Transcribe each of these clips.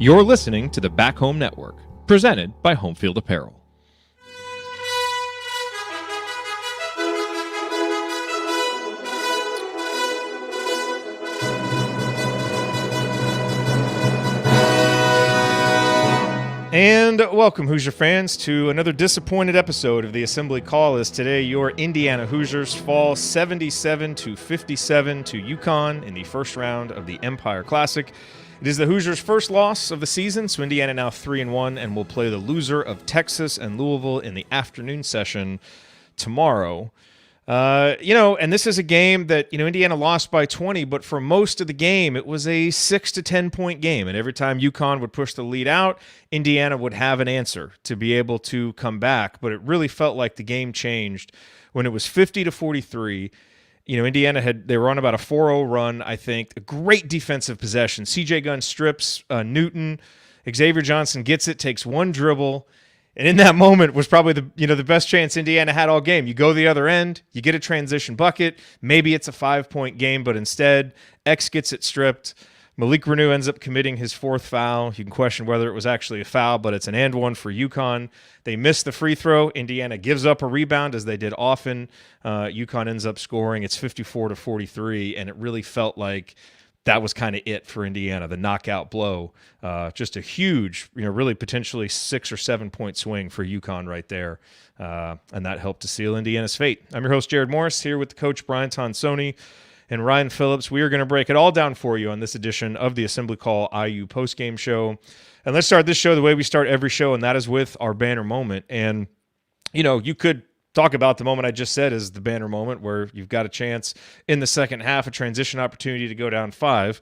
You're listening to the Back Home Network, presented by Home Field Apparel. And welcome, Hoosier fans, to another disappointed episode of the Assembly Call, as today your Indiana Hoosiers fall 77-57 to UConn in the first round of the Empire Classic. It is the Hoosiers' first loss of the season, so Indiana now 3-1 and will play the loser of Texas and Louisville in the afternoon session tomorrow. And this is a game that, Indiana lost by 20, but for most of the game, it was a 6 to 10 point game. And every time UConn would push the lead out, Indiana would have an answer to be able to come back. But it really felt like the game changed when it was 50 to 43. Indiana they were on about a 4-0 run, I think. A great defensive possession. CJ Gunn strips Newton. Xavier Johnson gets it, takes one dribble. And in that moment was probably the best chance Indiana had all game. You go the other end, you get a transition bucket. Maybe it's a 5-point game, but instead, X gets it stripped. Malik Renew ends up committing his fourth foul. You can question whether it was actually a foul, but it's an and one for UConn. They miss the free throw. Indiana gives up a rebound, as they did often. UConn ends up scoring. It's 54 to 43, and it really felt like that was kind of it for Indiana, the knockout blow. Just a huge, really potentially 6 or 7 point swing for UConn right there. And that helped to seal Indiana's fate. I'm your host, Jared Morris, here with the coach, Brian Tonsoni, and Ryan Phillips. We are going to break it all down for you on this edition of the Assembly Call IU Postgame Show. And let's start this show the way we start every show, and that is with our banner moment. And, you could talk about the moment I just said as the banner moment, where you've got a chance in the second half, a transition opportunity to go down 5,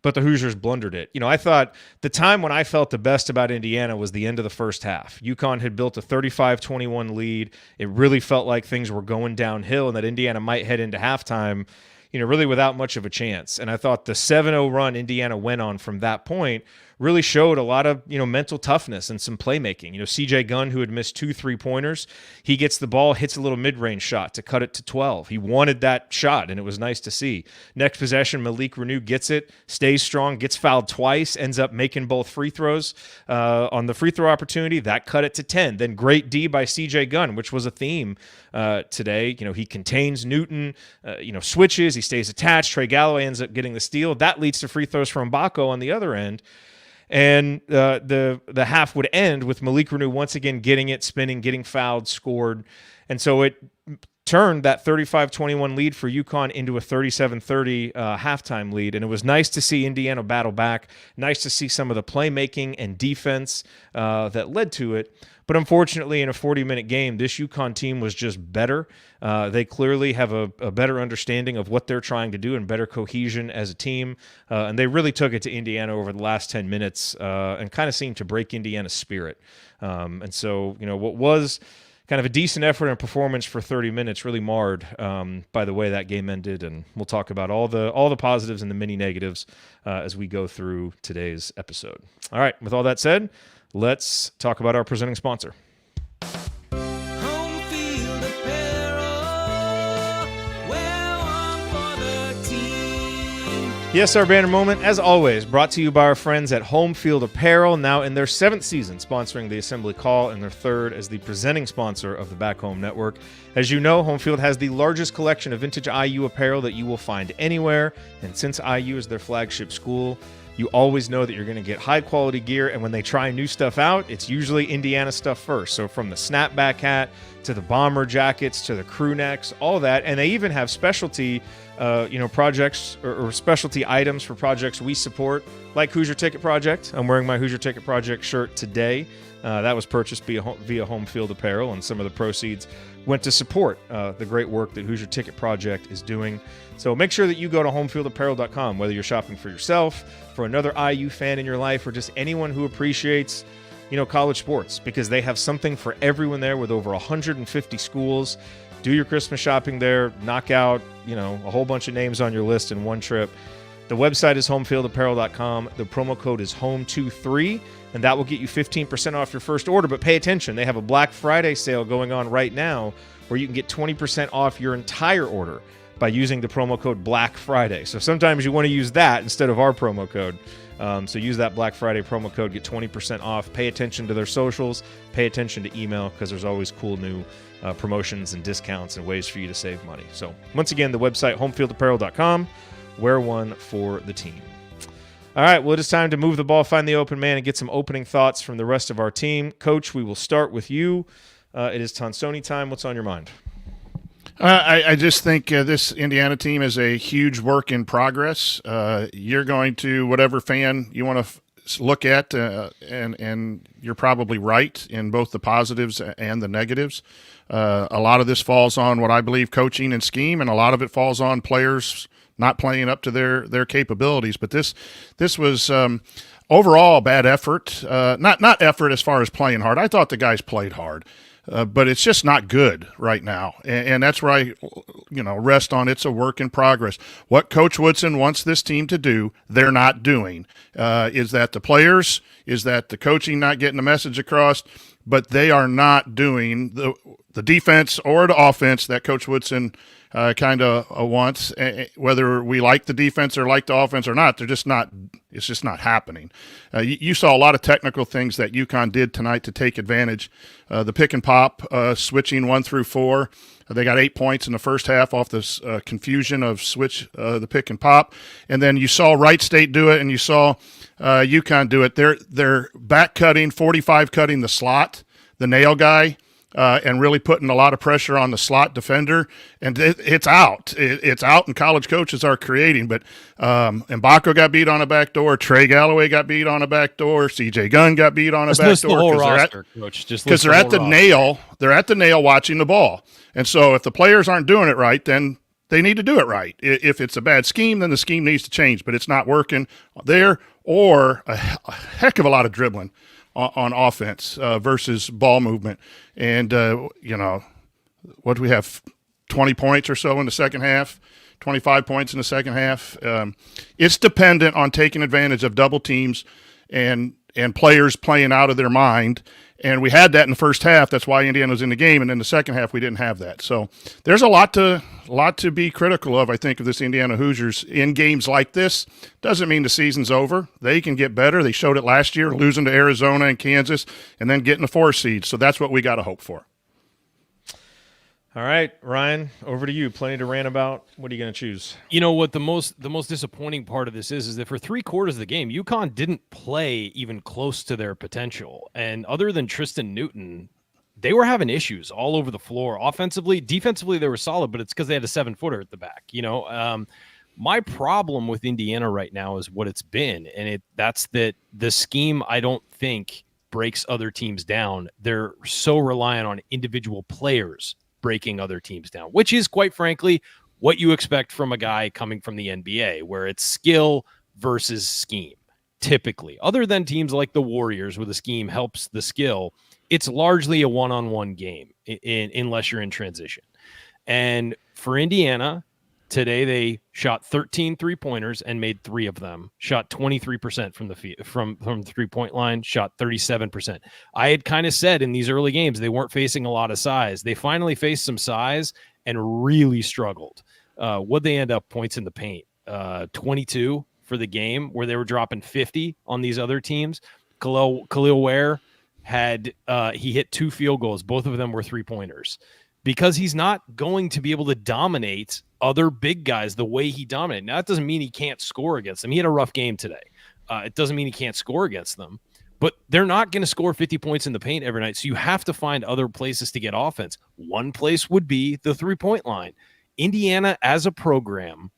but the Hoosiers blundered it. I thought the time when I felt the best about Indiana was the end of the first half. UConn had built a 35-21 lead. It really felt like things were going downhill and that Indiana might head into halftime, really without much of a chance. And I thought the 7-0 run Indiana went on from that point really showed a lot of, mental toughness and some playmaking. CJ Gunn, who had missed 2 3-pointers, he gets the ball, hits a little mid-range shot to cut it to 12. He wanted that shot, and it was nice to see. Next possession, Malik Renew gets it, stays strong, gets fouled twice, ends up making both free throws on the free throw opportunity. That cut it to 10. Then great D by CJ Gunn, which was a theme today. He contains Newton, switches, he stays attached. Trey Galloway ends up getting the steal. That leads to free throws from Mbako on the other end. And the half would end with Malik Renew once again getting it, spinning, getting fouled, scored. And so it turned that 35-21 lead for UConn into a 37-30 halftime lead. And it was nice to see Indiana battle back, nice to see some of the playmaking and defense that led to it. But unfortunately, in a 40-minute game, this UConn team was just better. They clearly have a better understanding of what they're trying to do and better cohesion as a team. And they really took it to Indiana over the last 10 minutes and kind of seemed to break Indiana's spirit. And so, what was kind of a decent effort and performance for 30 minutes really marred by the way that game ended. And we'll talk about all the positives and the many negatives as we go through today's episode. All right, with all that said, let's talk about our presenting sponsor. Home Field Apparel, wear one for the team. Yes, our banner moment, as always, brought to you by our friends at Home Field Apparel, now in their 7th season sponsoring the Assembly Call and their 3rd as the presenting sponsor of the Back Home Network. As you know, Home Field has the largest collection of vintage IU apparel that you will find anywhere, and since IU is their flagship school, you always know that you're going to get high-quality gear, and when they try new stuff out, it's usually Indiana stuff first. So from the snapback hat to the bomber jackets to the crew necks, all that, and they even have specialty, projects or specialty items for projects we support, like Hoosier Ticket Project. I'm wearing my Hoosier Ticket Project shirt today. That was purchased via Home Field Apparel, and some of the proceeds went to support the great work that Hoosier Ticket Project is doing. So make sure that you go to homefieldapparel.com, whether you're shopping for yourself, for another IU fan in your life, or just anyone who appreciates, college sports, because they have something for everyone there with over 150 schools. Do your Christmas shopping there, knock out, a whole bunch of names on your list in one trip. The website is homefieldapparel.com. The promo code is HOME23, and that will get you 15% off your first order. But pay attention, they have a Black Friday sale going on right now where you can get 20% off your entire order by using the promo code Black Friday. So sometimes you want to use that instead of our promo code. So use that Black Friday promo code, get 20% off. Pay attention to their socials. Pay attention to email because there's always cool new promotions and discounts and ways for you to save money. So once again, the website, homefieldapparel.com. Wear one for the team. All right, well, it is time to move the ball, find the open man, and get some opening thoughts from the rest of our team. Coach, we will start with you. It is Tonsoni time. What's on your mind? I just think this Indiana team is a huge work in progress. You're going to, whatever fan you want to look at, and you're probably right in both the positives and the negatives. A lot of this falls on what I believe coaching and scheme, and a lot of it falls on players not playing up to their capabilities. But this was overall a bad effort. Not effort as far as playing hard. I thought the guys played hard. But it's just not good right now, and that's where I, rest on it's a work in progress. What Coach Woodson wants this team to do, they're not doing. Is that the players? Is that the coaching not getting the message across? But they are not doing the defense or the offense that Coach Woodson kind of wants. Whether we like the defense or like the offense or not, they're just not. It's just not happening. You saw a lot of technical things that UConn did tonight to take advantage. The pick and pop, switching 1 through 4. They got 8 points in the first half off this confusion of switch the pick and pop. And then you saw Wright State do it, and you saw UConn do it. They're back cutting, 45 cutting the slot, the nail guy, and really putting a lot of pressure on the slot defender. And it's out. It's out, and college coaches are creating. But Mbako got beat on a back door. Trey Galloway got beat on a back door. C.J. Gunn got beat on a back door because they're at the nail. They're at the nail watching the ball. And so if the players aren't doing it right, then they need to do it right. If it's a bad scheme, then the scheme needs to change. But it's not working there, or a heck of a lot of dribbling on offense versus ball movement. And, what do we have, 20 points or so in the second half, 25 points in the second half. It's dependent on taking advantage of double teams and players playing out of their mind. And we had that in the first half. That's why Indiana was in the game. And in the second half, we didn't have that. So there's a lot to be critical of, I think, of this Indiana Hoosiers in games like this. Doesn't mean the season's over. They can get better. They showed it last year, losing to Arizona and Kansas, and then getting the 4 seed. So that's what we got to hope for. All right, Ryan, over to you. Plenty to rant about. What are you going to choose? You know what the most disappointing part of this is that for 3/4 of the game, UConn didn't play even close to their potential. And other than Tristan Newton, they were having issues all over the floor. Offensively, defensively, they were solid, but it's because they had a 7-footer at the back. My problem with Indiana right now is what it's been, and that's that the scheme, I don't think, breaks other teams down. They're so reliant on individual players breaking other teams down, which is, quite frankly, what you expect from a guy coming from the NBA, where it's skill versus scheme. Typically, other than teams like the Warriors, where the scheme helps the skill, it's largely a one-on-one game unless you're in transition. And for Indiana, today they shot 13 3-pointers and made 3 of them. Shot 23% from the from the 3-point line. Shot 37%. I had kind of said in these early games they weren't facing a lot of size. They finally faced some size and really struggled. What'd they end up points in the paint? 22 for the game, where they were dropping 50 on these other teams. Khalil Ware had he hit 2 field goals. Both of them were 3-pointers. Because he's not going to be able to dominate other big guys the way he dominated. Now, that doesn't mean he can't score against them. He had a rough game today. It doesn't mean he can't score against them. But they're not going to score 50 points in the paint every night, so you have to find other places to get offense. One place would be the 3-point line. Indiana, as a program,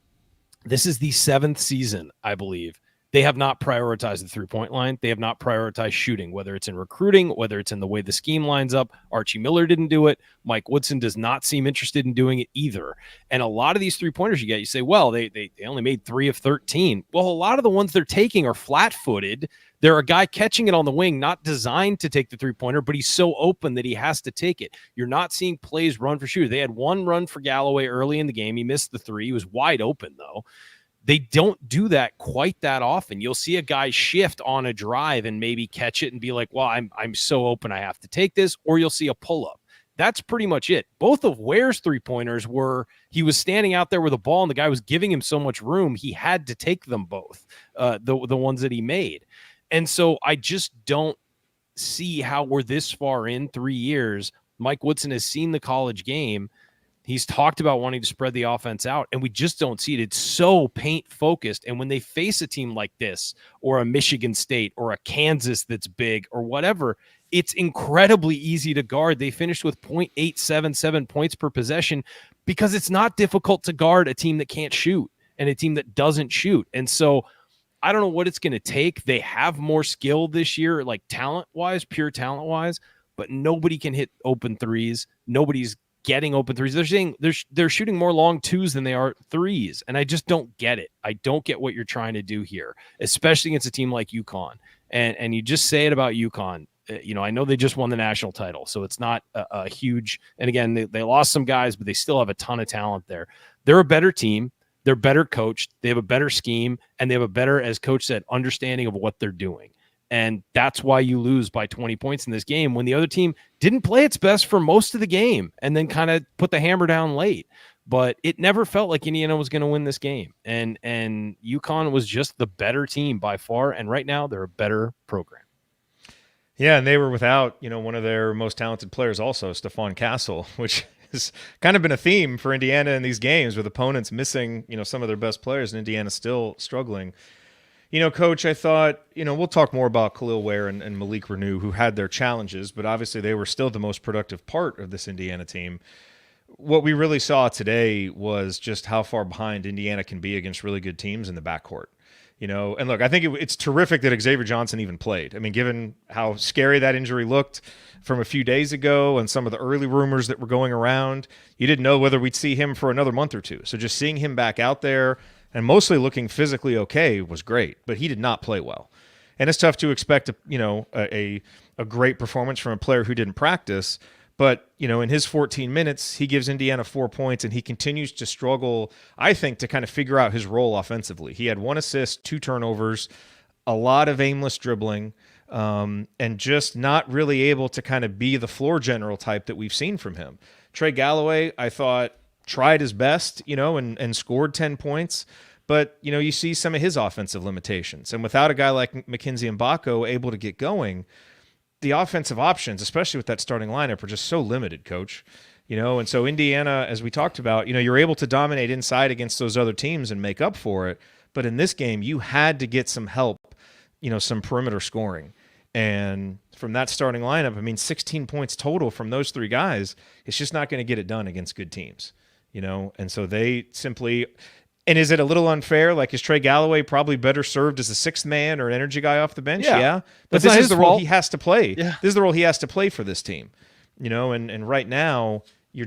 this is the 7th season, I believe. They have not prioritized the 3-point line. They have not prioritized shooting, whether it's in recruiting, whether it's in the way the scheme lines up. Archie Miller didn't do it. Mike Woodson does not seem interested in doing it either. And a lot of these 3-pointers you get, you say, well, they only made 3 of 13. Well, a lot of the ones they're taking are flat-footed. They're a guy catching it on the wing, not designed to take the 3-pointer, but he's so open that he has to take it. You're not seeing plays run for shooters. They had 1 run for Galloway early in the game. He missed the 3. He was wide open, though. They don't do that quite that often. You'll see a guy shift on a drive and maybe catch it and be like, well, I'm so open I have to take this, or you'll see a pull-up. That's pretty much it. Both of Ware's 3-pointers were, he was standing out there with a ball and the guy was giving him so much room, he had to take them both, the ones that he made. And so I just don't see how we're this far in 3 years. Mike Woodson has seen the college game. He's talked about wanting to spread the offense out, and we just don't see it. It's so paint focused. And when they face a team like this, or a Michigan State, or a Kansas that's big, or whatever, it's incredibly easy to guard. They finished with 0.877 points per possession because it's not difficult to guard a team that can't shoot and a team that doesn't shoot. And so I don't know what it's going to take. They have more skill this year, like talent-wise, pure talent-wise, but nobody can hit open threes. Nobody's getting open threes. They're saying they're shooting more long twos than they are threes, and I just don't get it. I don't get what you're trying to do here, especially against a team like UConn. And you just say it about UConn. I know they just won the national title, so it's not a huge. And again, they lost some guys, but they still have a ton of talent there. They're a better team. They're better coached. They have a better scheme, and they have a better, as Coach said, understanding of what they're doing. And that's why you lose by 20 points in this game when the other team didn't play its best for most of the game and then kind of put the hammer down late. But it never felt like Indiana was going to win this game. And UConn was just the better team by far. And right now they're a better program. Yeah, and they were without, one of their most talented players also, Stephon Castle, which has kind of been a theme for Indiana in these games with opponents missing, some of their best players and Indiana still struggling. Coach, I thought, we'll talk more about Khalil Ware and Malik Renew, who had their challenges, but obviously they were still the most productive part of this Indiana team. What we really saw today was just how far behind Indiana can be against really good teams in the backcourt. And look, I think it's terrific that Xavier Johnson even played. I mean, given how scary that injury looked from a few days ago and some of the early rumors that were going around, you didn't know whether we'd see him for another month or two. So just seeing him back out there and mostly looking physically okay was great, but he did not play well. And it's tough to expect a great performance from a player who didn't practice. But, in his 14 minutes, he gives Indiana 4 points, and he continues to struggle, I think, to kind of figure out his role offensively. He had 1 assist, 2 turnovers, a lot of aimless dribbling, and just not really able to kind of be the floor general type that we've seen from him. Trey Galloway, I thought, tried his best, and scored 10 points. But, you see some of his offensive limitations. And without a guy like Mackenzie Mbako able to get going, the offensive options, especially with that starting lineup, are just so limited, Coach. And so Indiana, as we talked about, you're able to dominate inside against those other teams and make up for it. But in this game, you had to get some help, some perimeter scoring. And from that starting lineup, 16 points total from those 3 guys, it's just not going to get it done against good teams. And so they simply – and is it a little unfair? Like, is Trey Galloway probably better served as a 6th man or an energy guy off the bench? Yeah. But this is the role he has to play. Yeah. This is the role he has to play for this team. And right now you're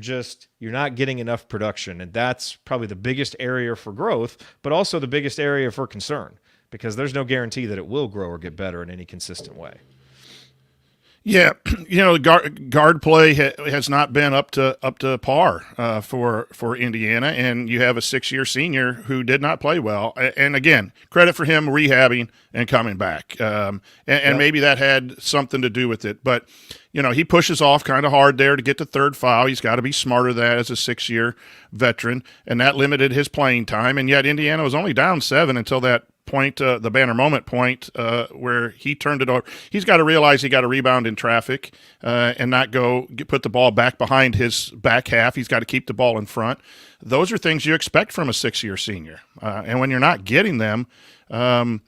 not getting enough production. And that's probably the biggest area for growth, but also the biggest area for concern because there's no guarantee that it will grow or get better in any consistent way. Yeah, the guard play has not been up to par for Indiana, and you have a 6-year senior who did not play well. And again, credit for him rehabbing and coming back, and maybe that had something to do with it. But he pushes off kind of hard there to get the 3rd foul. He's got to be smarter than that as a 6-year veteran, and that limited his playing time. And yet Indiana was only down 7 until that point, the banner moment point, where he turned it over. He's got to realize he got to rebound in traffic and not put the ball back behind his back half. He's got to keep the ball in front. Those are things you expect from a 6-year senior. And when you're not getting them, but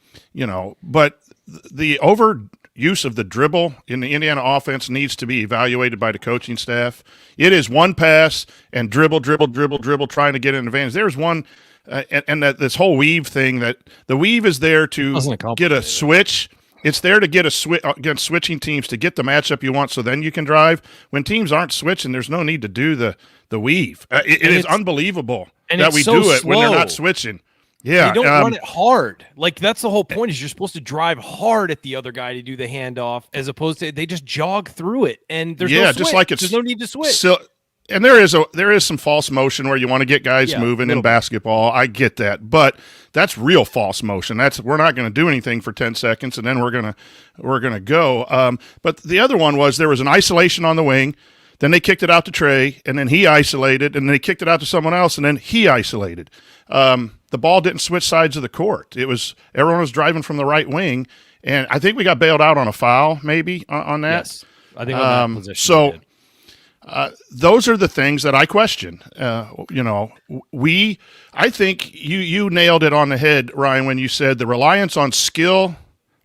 the overuse of the dribble in the Indiana offense needs to be evaluated by the coaching staff. It is one pass and dribble, trying to get an advantage. There's one and that this whole weave thing, that the weave is there to get a switch. It's there to get a switch against switching teams to get the matchup you want, so then you can drive. When teams aren't switching, there's no need to do the weave. It is unbelievable that we do it when they're not switching. Yeah, they don't run it hard. Like, that's the whole point, is you're supposed to drive hard at the other guy to do the handoff, as opposed to they just jog through it, and there's no switch. Just like there's no need to switch. And there is some false motion where you want to get guys moving in basketball. I get that, but that's real false motion. We're not going to do anything for 10 seconds, and then we're gonna go. But the other one was there was an isolation on the wing. Then they kicked it out to Trey, and then he isolated, and then they kicked it out to someone else, and then he isolated. The ball didn't switch sides of the court. Everyone was driving from the right wing, and I think we got bailed out on a foul maybe on that. Yes, I think on that position. So those are the things that I question. I think you nailed it on the head, Ryan, when you said the reliance on skill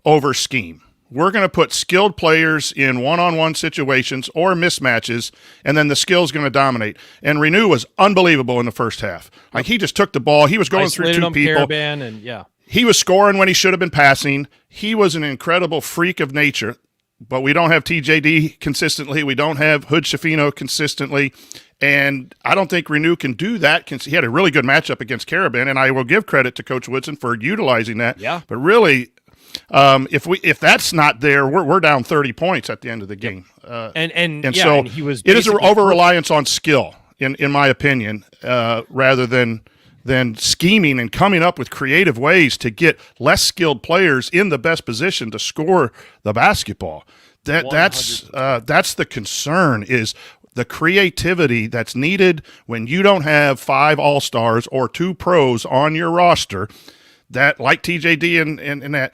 over scheme. We're going to put skilled players in one-on-one situations or mismatches, and then the skill's going to dominate. And Renew was unbelievable in the first half. Like, he just took the ball. He was going through two people. He was scoring when he should have been passing. He was an incredible freak of nature, but we don't have TJD consistently. We don't have Hood Shafino consistently. And I don't think Renew can do that. He had a really good matchup against Carabin, and I will give credit to Coach Woodson for utilizing that. Yeah. But really – if that's not there, we're down 30 points at the end of the game. So it is an over reliance on skill, in my opinion, rather than scheming and coming up with creative ways to get less skilled players in the best position to score the basketball. That's the concern, is the creativity that's needed when you don't have 5 all-stars or 2 pros on your roster. That, like TJD and that,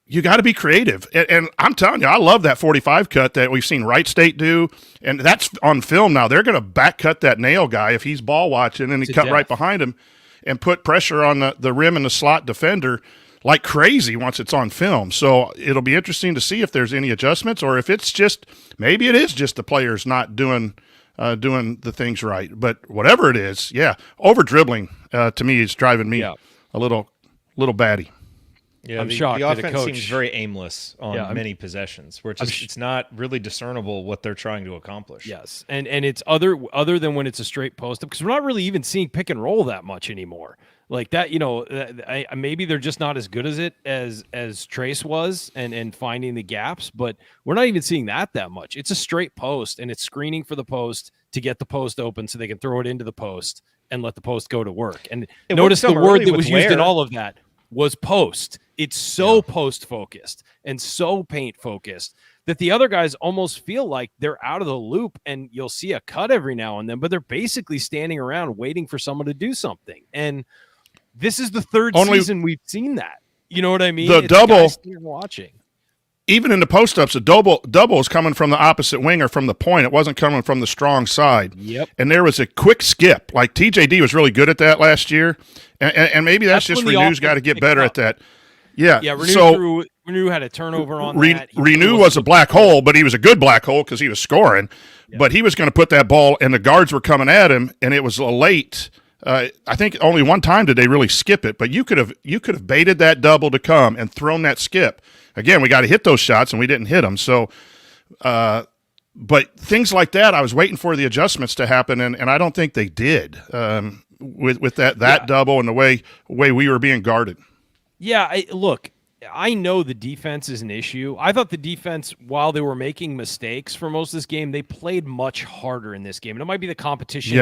you got to be creative. And I'm telling you, I love that 45 cut that we've seen Wright State do, and that's on film now. They're going to back cut that nail guy if he's ball watching, and he cut right behind him and put pressure on the rim and the slot defender like crazy once it's on film. So it'll be interesting to see if there's any adjustments, or if it's just maybe it is just the players not doing the things right. But whatever it is, over dribbling to me is driving me a little batty. Yeah, I'm shocked. The that offense coach seems very aimless on many possessions, where it's not really discernible what they're trying to accomplish. Yes, and it's other than when it's a straight post up, because we're not really even seeing pick and roll that much anymore. Like that, maybe they're just not as good as it as Trace was, and finding the gaps, but we're not even seeing that much. It's a straight post, and it's screening for the post to get the post open so they can throw it into the post and let the post go to work. And notice the word that was used in all of that was post. It's so post focused and so paint focused that the other guys almost feel like they're out of the loop, and you'll see a cut every now and then, but they're basically standing around waiting for someone to do something. And this is the third season we've seen that. You know what I mean? The double watching. Even in the post-ups, a double is coming from the opposite wing or from the point. It wasn't coming from the strong side. Yep. And there was a quick skip. Like TJD was really good at that last year. And maybe that's just Renew's got to get better at that. Yeah. Yeah, Renew had a turnover on that. Renew was a black hole, but he was a good black hole because he was scoring. Yep. But he was going to put that ball, and the guards were coming at him, and it was a late. I think only one time did they really skip it, but you could have baited that double to come and thrown that skip. Again, we got to hit those shots, and we didn't hit them. So, but things like that, I was waiting for the adjustments to happen, and I don't think they did with that double and the way we were being guarded. Yeah, look, I know the defense is an issue. I thought the defense, while they were making mistakes for most of this game, they played much harder in this game. And it might be the competition,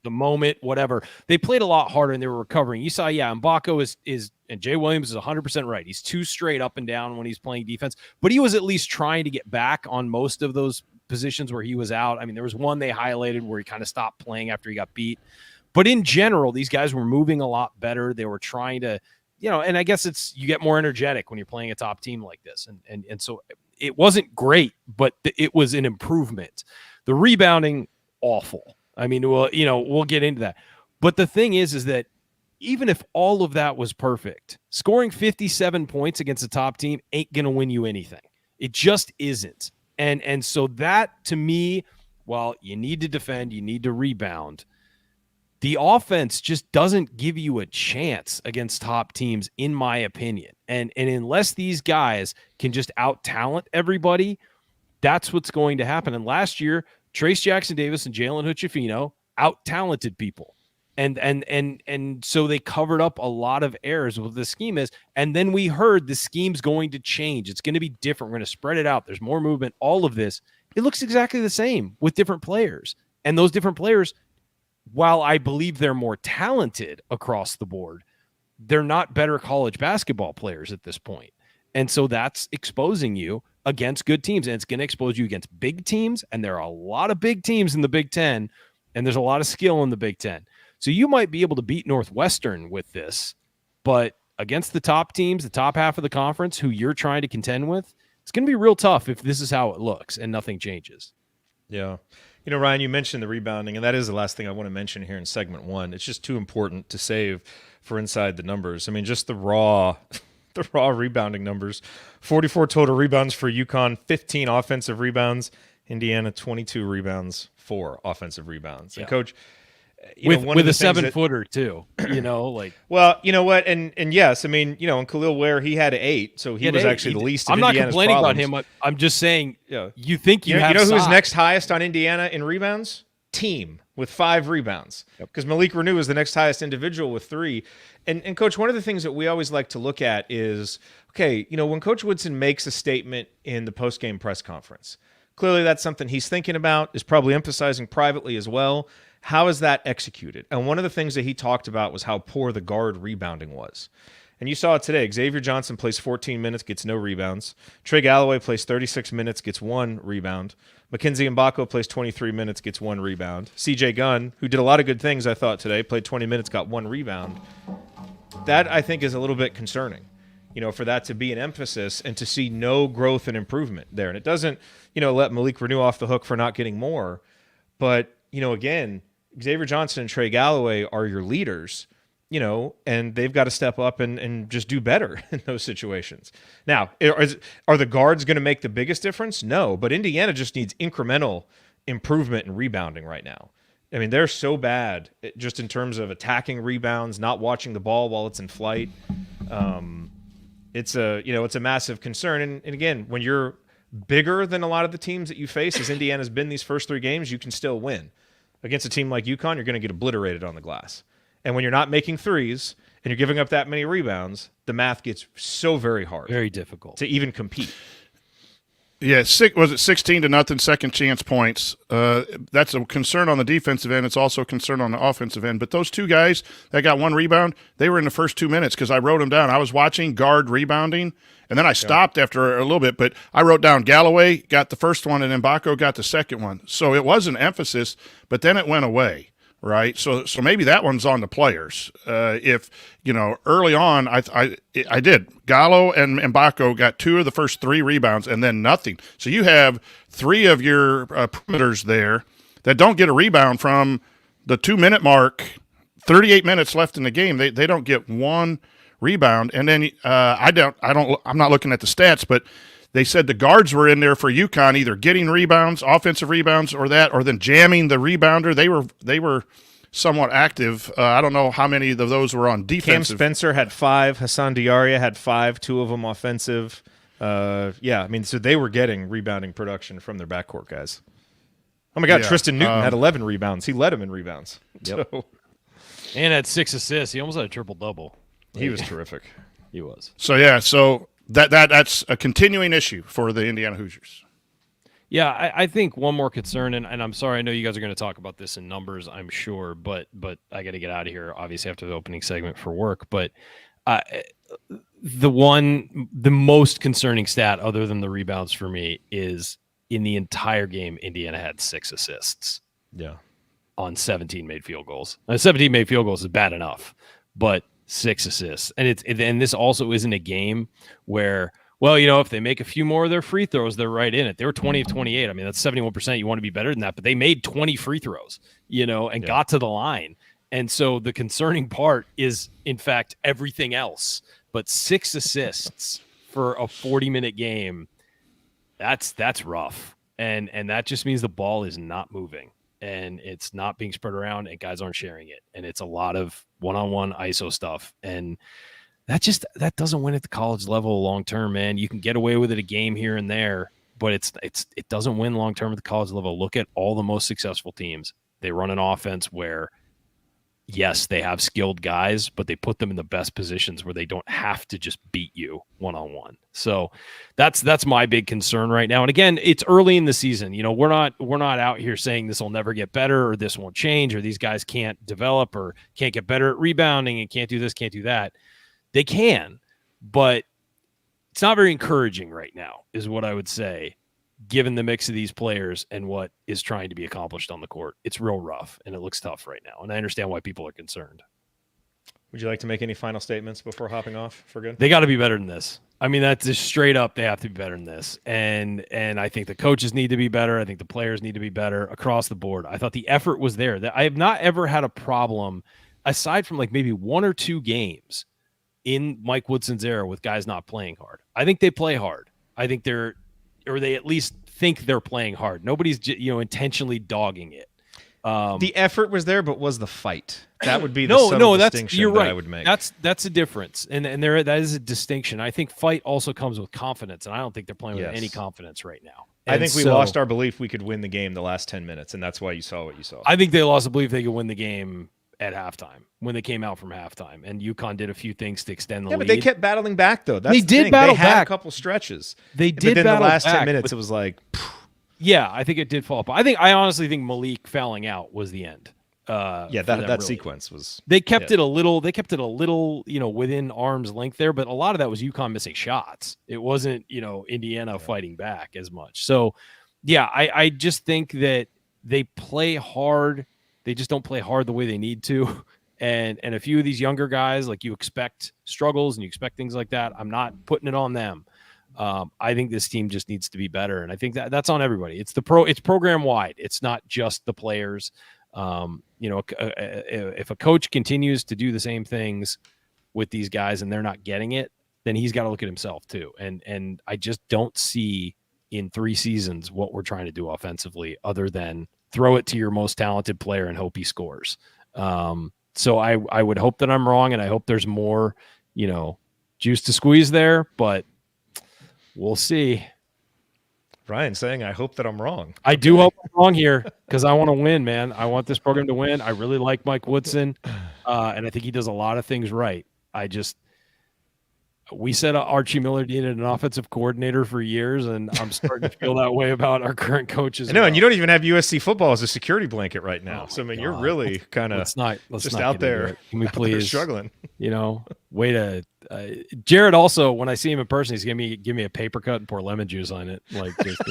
the moment, whatever. They played a lot harder, and they were recovering. You saw, Mbako is and Jay Williams is 100% right. He's too straight up and down when he's playing defense, but he was at least trying to get back on most of those positions where he was out. I mean, there was one they highlighted where he kind of stopped playing after he got beat. But in general, these guys were moving a lot better. They were trying to, and I guess you get more energetic when you're playing a top team like this. And so it wasn't great, but it was an improvement. The rebounding, awful. I mean, we'll get into that. But the thing is that even if all of that was perfect, scoring 57 points against a top team ain't going to win you anything. It just isn't. And so that, to me, while you need to defend, you need to rebound, the offense just doesn't give you a chance against top teams, in my opinion. And unless these guys can just out-talent everybody, that's what's going to happen. And last year, Trace Jackson-Davis and Jalen Hood-Schifino out-talented people. And so they covered up a lot of errors with the scheme is. And then we heard the scheme's going to change. It's going to be different. We're going to spread it out. There's more movement. All of this, it looks exactly the same with different players. And those different players, while I believe they're more talented across the board, they're not better college basketball players at this point. And so that's exposing you against good teams, and it's going to expose you against big teams. And there are a lot of big teams in the Big Ten, and there's a lot of skill in the Big Ten. So you might be able to beat Northwestern with this, but against the top teams, the top half of the conference who you're trying to contend with, it's going to be real tough if this is how it looks and nothing changes. Yeah. You know, Ryan, you mentioned the rebounding, and that is the last thing I want to mention here in segment one. It's just too important to save for inside the numbers. I mean, just the raw rebounding numbers. 44 total rebounds for UConn, 15 offensive rebounds. Indiana, 22 rebounds, 4 offensive rebounds. And Coach, with a 7-footer too, like. Well, you know what, and yes, I mean, and Khalil Ware, he had 8, so he was actually the least of Indiana's I'm not complaining problems. about him. I'm just saying, you think you have. You know who's next highest on Indiana in rebounds? Team with 5 rebounds, because Malik Renew is the next highest individual with 3. And Coach, one of the things that we always like to look at is, okay, when Coach Woodson makes a statement in the post-game press conference, clearly that's something he's thinking about, is probably emphasizing privately as well. How is that executed? And one of the things that he talked about was how poor the guard rebounding was. And you saw it today. Xavier Johnson plays 14 minutes, gets no rebounds. Trey Galloway plays 36 minutes, gets 1 rebound. Mackenzie Mbako plays 23 minutes, gets 1 rebound. CJ Gunn, who did a lot of good things, I thought, today, played 20 minutes, got 1 rebound. That, I think, is a little bit concerning, for that to be an emphasis and to see no growth and improvement there. And it doesn't, let Malik Renew off the hook for not getting more. But, again, Xavier Johnson and Trey Galloway are your leaders, and they've got to step up and just do better in those situations. Now, are the guards going to make the biggest difference? No, but Indiana just needs incremental improvement in rebounding right now. I mean, they're so bad just in terms of attacking rebounds, not watching the ball while it's in flight. It's a massive concern. And again, when you're bigger than a lot of the teams that you face, as Indiana's been these first 3 games, you can still win. Against a team like UConn, you're going to get obliterated on the glass. And when you're not making threes and you're giving up that many rebounds, the math gets so very hard. Very difficult. To even compete. Yeah, was it 16-0 second chance points? That's a concern on the defensive end. It's also a concern on the offensive end. But those 2 guys that got 1 rebound, they were in the first 2 minutes because I wrote them down. I was watching guard rebounding, and then I stopped after a little bit. But I wrote down Galloway got the first one, and Mbako got the second one. So it was an emphasis, but then it went away. Right, so maybe that one's on the players. If early on, I did. Gallo and Mbako got 2 of the first 3 rebounds, and then nothing. So you have 3 of your perimeters there that don't get a rebound from the 2-minute mark. 38 minutes left in the game. They don't get 1 rebound, and then I'm not looking at the stats, but they said the guards were in there for UConn, either getting rebounds, offensive rebounds, or then jamming the rebounder. They were somewhat active. I don't know how many of those were on defensive. Cam Spencer had 5. Hassan Diarra had 5, 2 of them offensive. So they were getting rebounding production from their backcourt guys. Oh, my God, yeah. Tristan Newton had 11 rebounds. He led them in rebounds. Yep. So. And had 6 assists. He almost had a triple-double. He was terrific. He was. So that's a continuing issue for the Indiana Hoosiers. Yeah, I think one more concern, and I'm sorry, I know you guys are going to talk about this in numbers, I'm sure, but I got to get out of here, obviously, after the opening segment for work. But the most concerning stat, other than the rebounds for me, is in the entire game, Indiana had 6 assists. Yeah. On 17 made field goals. 17 made field goals is bad enough, but 6 assists. And this also isn't a game where, if they make a few more of their free throws, they're right in it. They were 20 of 28. I mean, that's 71%. You want to be better than that, but they made 20 free throws, and got to the line. And so the concerning part is, in fact, everything else. But 6 assists for a 40-minute game, that's rough. And that just means the ball is not moving. And it's not being spread around, and guys aren't sharing it. And it's a lot of one-on-one ISO stuff. And that doesn't win at the college level long-term, man. You can get away with it a game here and there, but it doesn't win long-term at the college level. Look at all the most successful teams. They run an offense where, yes, they have skilled guys, but they put them in the best positions where they don't have to just beat you one-on-one. So that's my big concern right now. And again, it's early in the season. We're not out here saying this will never get better or this won't change or these guys can't develop or can't get better at rebounding and can't do this, can't do that. They can, but it's not very encouraging right now, is what I would say, given the mix of these players and what is trying to be accomplished on the court. It's real rough, and it looks tough right now. And I understand why people are concerned. Would you like to make any final statements before hopping off for good? They got to be better than this. I mean, that's just straight up. They have to be better than this. And I think the coaches need to be better. I think the players need to be better across the board. I thought the effort was there. I have not ever had a problem, aside from like maybe 1 or 2 games in Mike Woodson's era with guys not playing hard. I think they play hard. I think they at least think they're playing hard. Nobody's, intentionally dogging it. The effort was there, but was the fight? That would be the subtle distinction you're right. I would make. That's a difference, and there that is a distinction. I think fight also comes with confidence, and I don't think they're playing with any confidence right now. I think we lost our belief we could win the game the last 10 minutes, and that's why you saw what you saw. I think they lost the belief they could win the game at halftime when they came out from halftime, and UConn did a few things to extend the lead. But they kept battling back, though. That's they the did thing. battle they had back. A couple stretches. They did, but then battle the last back, 10 minutes, it was like. Yeah, I think it did fall apart. I honestly think Malik fouling out was the end. That really. sequence was. They kept it a little. They kept it a little, within arm's length there. But a lot of that was UConn missing shots. It wasn't, Indiana fighting back as much. So, yeah, I just think that they play hard. They just don't play hard the way they need to. And a few of these younger guys, like, you expect struggles and you expect things like that. I'm not putting it on them. I think this team just needs to be better, and I think that's on everybody. It's program wide. It's not just the players. If a coach continues to do the same things with these guys and they're not getting it, then he's got to look at himself too. And I just don't see in 3 seasons what we're trying to do offensively other than throw it to your most talented player and hope he scores. So I would hope that I'm wrong, and I hope there's more, juice to squeeze there, but we'll see. Ryan saying, I hope that I'm wrong. I do hope I'm wrong here because I want to win, man. I want this program to win. I really like Mike Woodson, and I think he does a lot of things right. We said Archie Miller needed an offensive coordinator for years, and I'm starting to feel that way about our current coaches. I know, and you don't even have USC football as a security blanket right now. So, I mean, God. you're really kind of let's not out there. Can we please struggling? Way to Jared. Also, when I see him in person, he's give me a paper cut and pour lemon juice on it, like just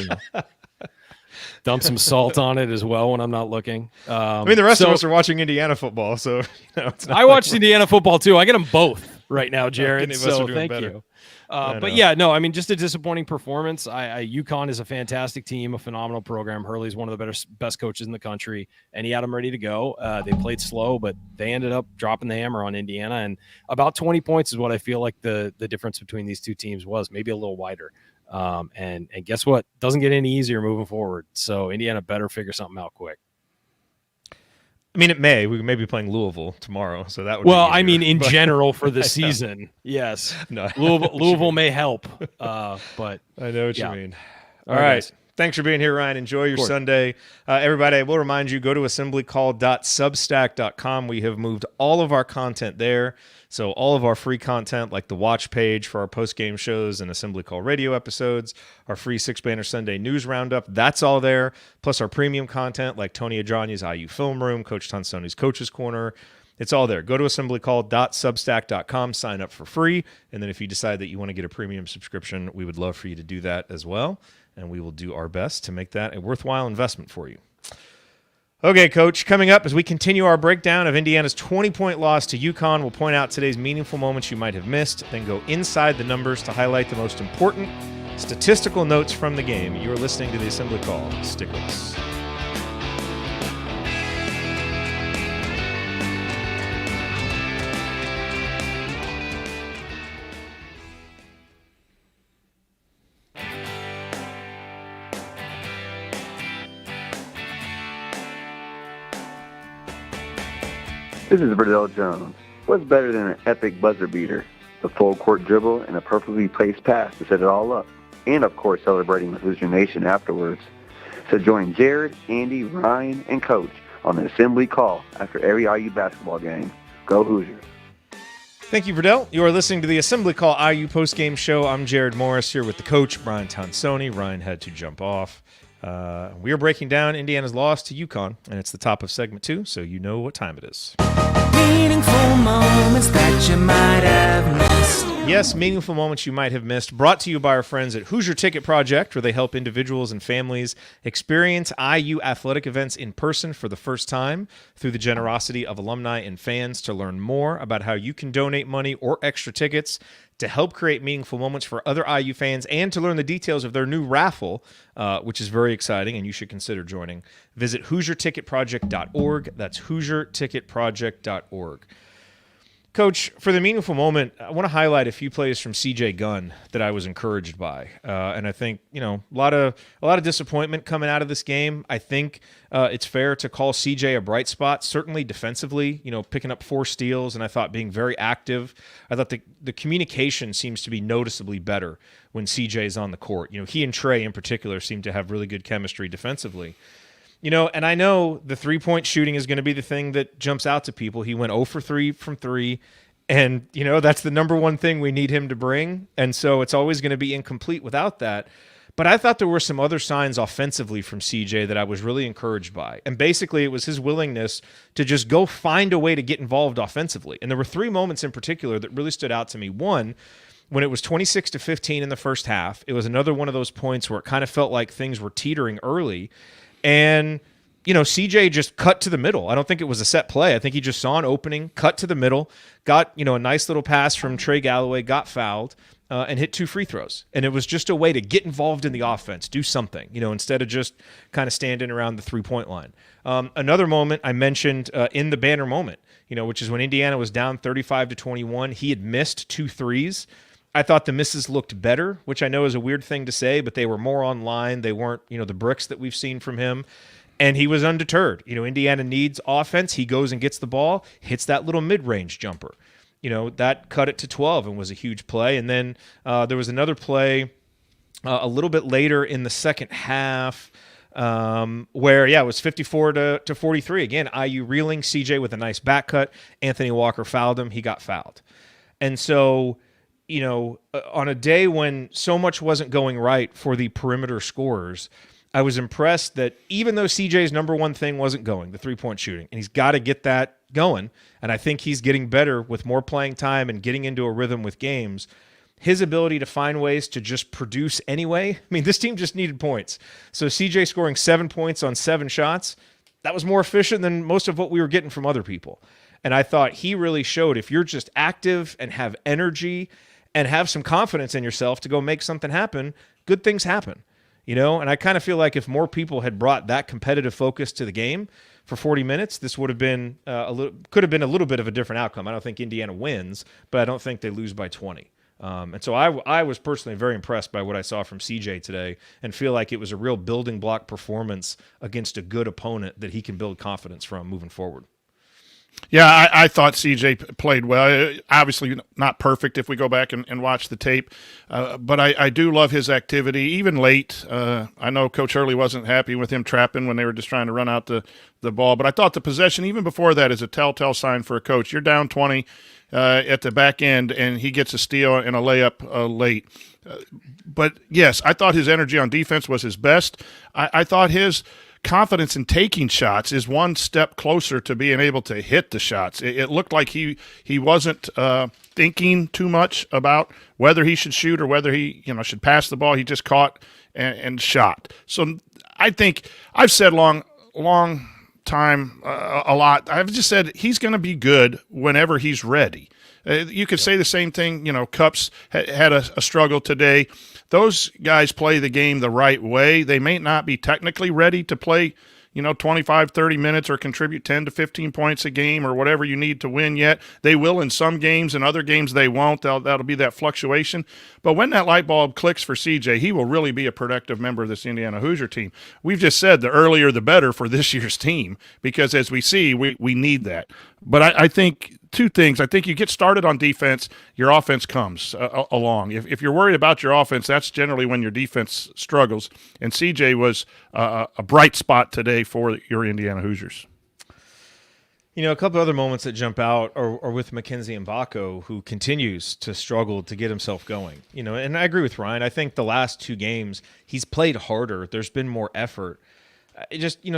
dump some salt on it as well when I'm not looking. I mean, the rest of us are watching Indiana football, so it's not I watched Indiana football too. I get them both right now, Jared. So thank you. But yeah, no, I mean, just a disappointing performance. UConn is a fantastic team, a phenomenal program. Hurley's one of the best coaches in the country, and he had them ready to go. They played slow, but they ended up dropping the hammer on Indiana, and about 20 points is what I feel like the difference between these two teams was, maybe a little wider. And guess what? Doesn't get any easier moving forward. So Indiana better figure something out quick. I mean, we may be playing Louisville tomorrow, so that would. Well, be easier, I mean, in general for the season, yes. No, Louisville may help, but I know what you mean. All right. guys. Thanks for being here, Ryan. Enjoy your Sunday. Everybody, I will remind you, go to assemblycall.substack.com. We have moved all of our content there. So all of our free content, like the watch page for our post-game shows and Assembly Call radio episodes, our free 6-banner Sunday news roundup, that's all there. Plus our premium content like Tony Adragna's IU Film Room, Coach Tonsoni's Coach's Corner. It's all there. Go to assemblycall.substack.com, sign up for free, and then if you decide that you want to get a premium subscription, we would love for you to do that as well, and we will do our best to make that a worthwhile investment for you. Okay, Coach, coming up as we continue our breakdown of Indiana's 20-point loss to UConn, we'll point out today's meaningful moments you might have missed, then go inside the numbers to highlight the most important statistical notes from the game. You're listening to the Assembly Call. Stick with us. This is Verdell Jones. What's better than an epic buzzer beater? The full court dribble and a perfectly placed pass to set it all up. And of course celebrating with Hoosier Nation afterwards. So join Jared, Andy, Ryan, and Coach on the Assembly Call after every IU basketball game. Go Hoosiers. Thank you, Verdell. You are listening to the Assembly Call IU postgame show. I'm Jared Morris here with the coach, Brian Tonsoni. Ryan had to jump off. We are breaking down Indiana's loss to UConn, and it's the top of segment 2, so you know what time it is. Meaningful moments that you might have missed. Yes, meaningful moments you might have missed, brought to you by our friends at Hoosier Ticket Project, where they help individuals and families experience IU athletic events in person for the first time through the generosity of alumni and fans. To learn more about how you can donate money or extra tickets to help create meaningful moments for other IU fans, and to learn the details of their new raffle, which is very exciting and you should consider joining, visit HoosierTicketProject.org. That's HoosierTicketProject.org. Coach, for the meaningful moment, I want to highlight a few plays from CJ Gunn that I was encouraged by, and I think a lot of disappointment coming out of this game. I think it's fair to call CJ a bright spot, certainly defensively. Picking up 4 steals, and I thought being very active. I thought the communication seems to be noticeably better when CJ is on the court. He and Trey in particular seem to have really good chemistry defensively. And I know the three-point shooting is going to be the thing that jumps out to people. He went 0 for 3 from 3, and, that's the number one thing we need him to bring. And so it's always going to be incomplete without that. But I thought there were some other signs offensively from CJ that I was really encouraged by. And basically it was his willingness to just go find a way to get involved offensively. And there were 3 moments in particular that really stood out to me. One, when it was 26-15 in the first half, it was another one of those points where it kind of felt like things were teetering early. And, CJ just cut to the middle. I don't think it was a set play. I think he just saw an opening, cut to the middle, got, a nice little pass from Trey Galloway, got fouled, and hit 2 free throws. And it was just a way to get involved in the offense, do something, instead of just kind of standing around the 3-point line. Another moment I mentioned in the banner moment, which is when Indiana was down 35-21. He had missed 2 threes. I thought the misses looked better, which I know is a weird thing to say, but they were more on line. They weren't, the bricks that we've seen from him. And he was undeterred. Indiana needs offense. He goes and gets the ball, hits that little mid-range jumper. That cut it to 12 and was a huge play. And then there was another play a little bit later in the second half where, it was 54-43. Again, IU reeling, CJ with a nice back cut. Anthony Walker fouled him. He got fouled. And so, on a day when so much wasn't going right for the perimeter scorers, I was impressed that even though CJ's number one thing wasn't going, the 3-point shooting, and he's got to get that going, and I think he's getting better with more playing time and getting into a rhythm with games, his ability to find ways to just produce anyway. I mean, this team just needed points. So CJ scoring 7 points on 7 shots, that was more efficient than most of what we were getting from other people. And I thought he really showed if you're just active and have energy and have some confidence in yourself to go make something happen, good things happen. And I kind of feel like if more people had brought that competitive focus to the game for 40 minutes, this would have been could have been a little bit of a different outcome. I don't think Indiana wins, but I don't think they lose by 20. And so I was personally very impressed by what I saw from CJ today and feel like it was a real building block performance against a good opponent that he can build confidence from moving forward. Yeah, I thought CJ played well. Obviously not perfect if we go back and watch the tape, but I do love his activity, even late. I know Coach Hurley wasn't happy with him trapping when they were just trying to run out the ball, but I thought the possession, even before that, is a telltale sign for a coach. You're down 20 at the back end, and he gets a steal and a layup late. But, yes, I thought his energy on defense was his best. I thought his confidence in taking shots is one step closer to being able to hit the shots. It looked like he wasn't thinking too much about whether he should shoot or whether he should pass the ball. He just caught and shot. So I think I've said long time a lot. I've just said he's going to be good whenever he's ready. You could say the same thing. Cups had a struggle today. Those guys play the game the right way. They may not be technically ready to play, 25, 30 minutes or contribute 10 to 15 points a game or whatever you need to win yet. They will in some games, and other games they won't. That'll be that fluctuation. But when that light bulb clicks for CJ, he will really be a productive member of this Indiana Hoosier team. We've just said the earlier the better for this year's team because, as we see, we need that. But I think two things. I think you get started on defense, your offense comes along. If you're worried about your offense, that's generally when your defense struggles. And CJ was a bright spot today for your Indiana Hoosiers. A couple other moments that jump out are with Mackenzie Mbako, who continues to struggle to get himself going. And I agree with Ryan. I think the last 2 games he's played harder. There's been more effort.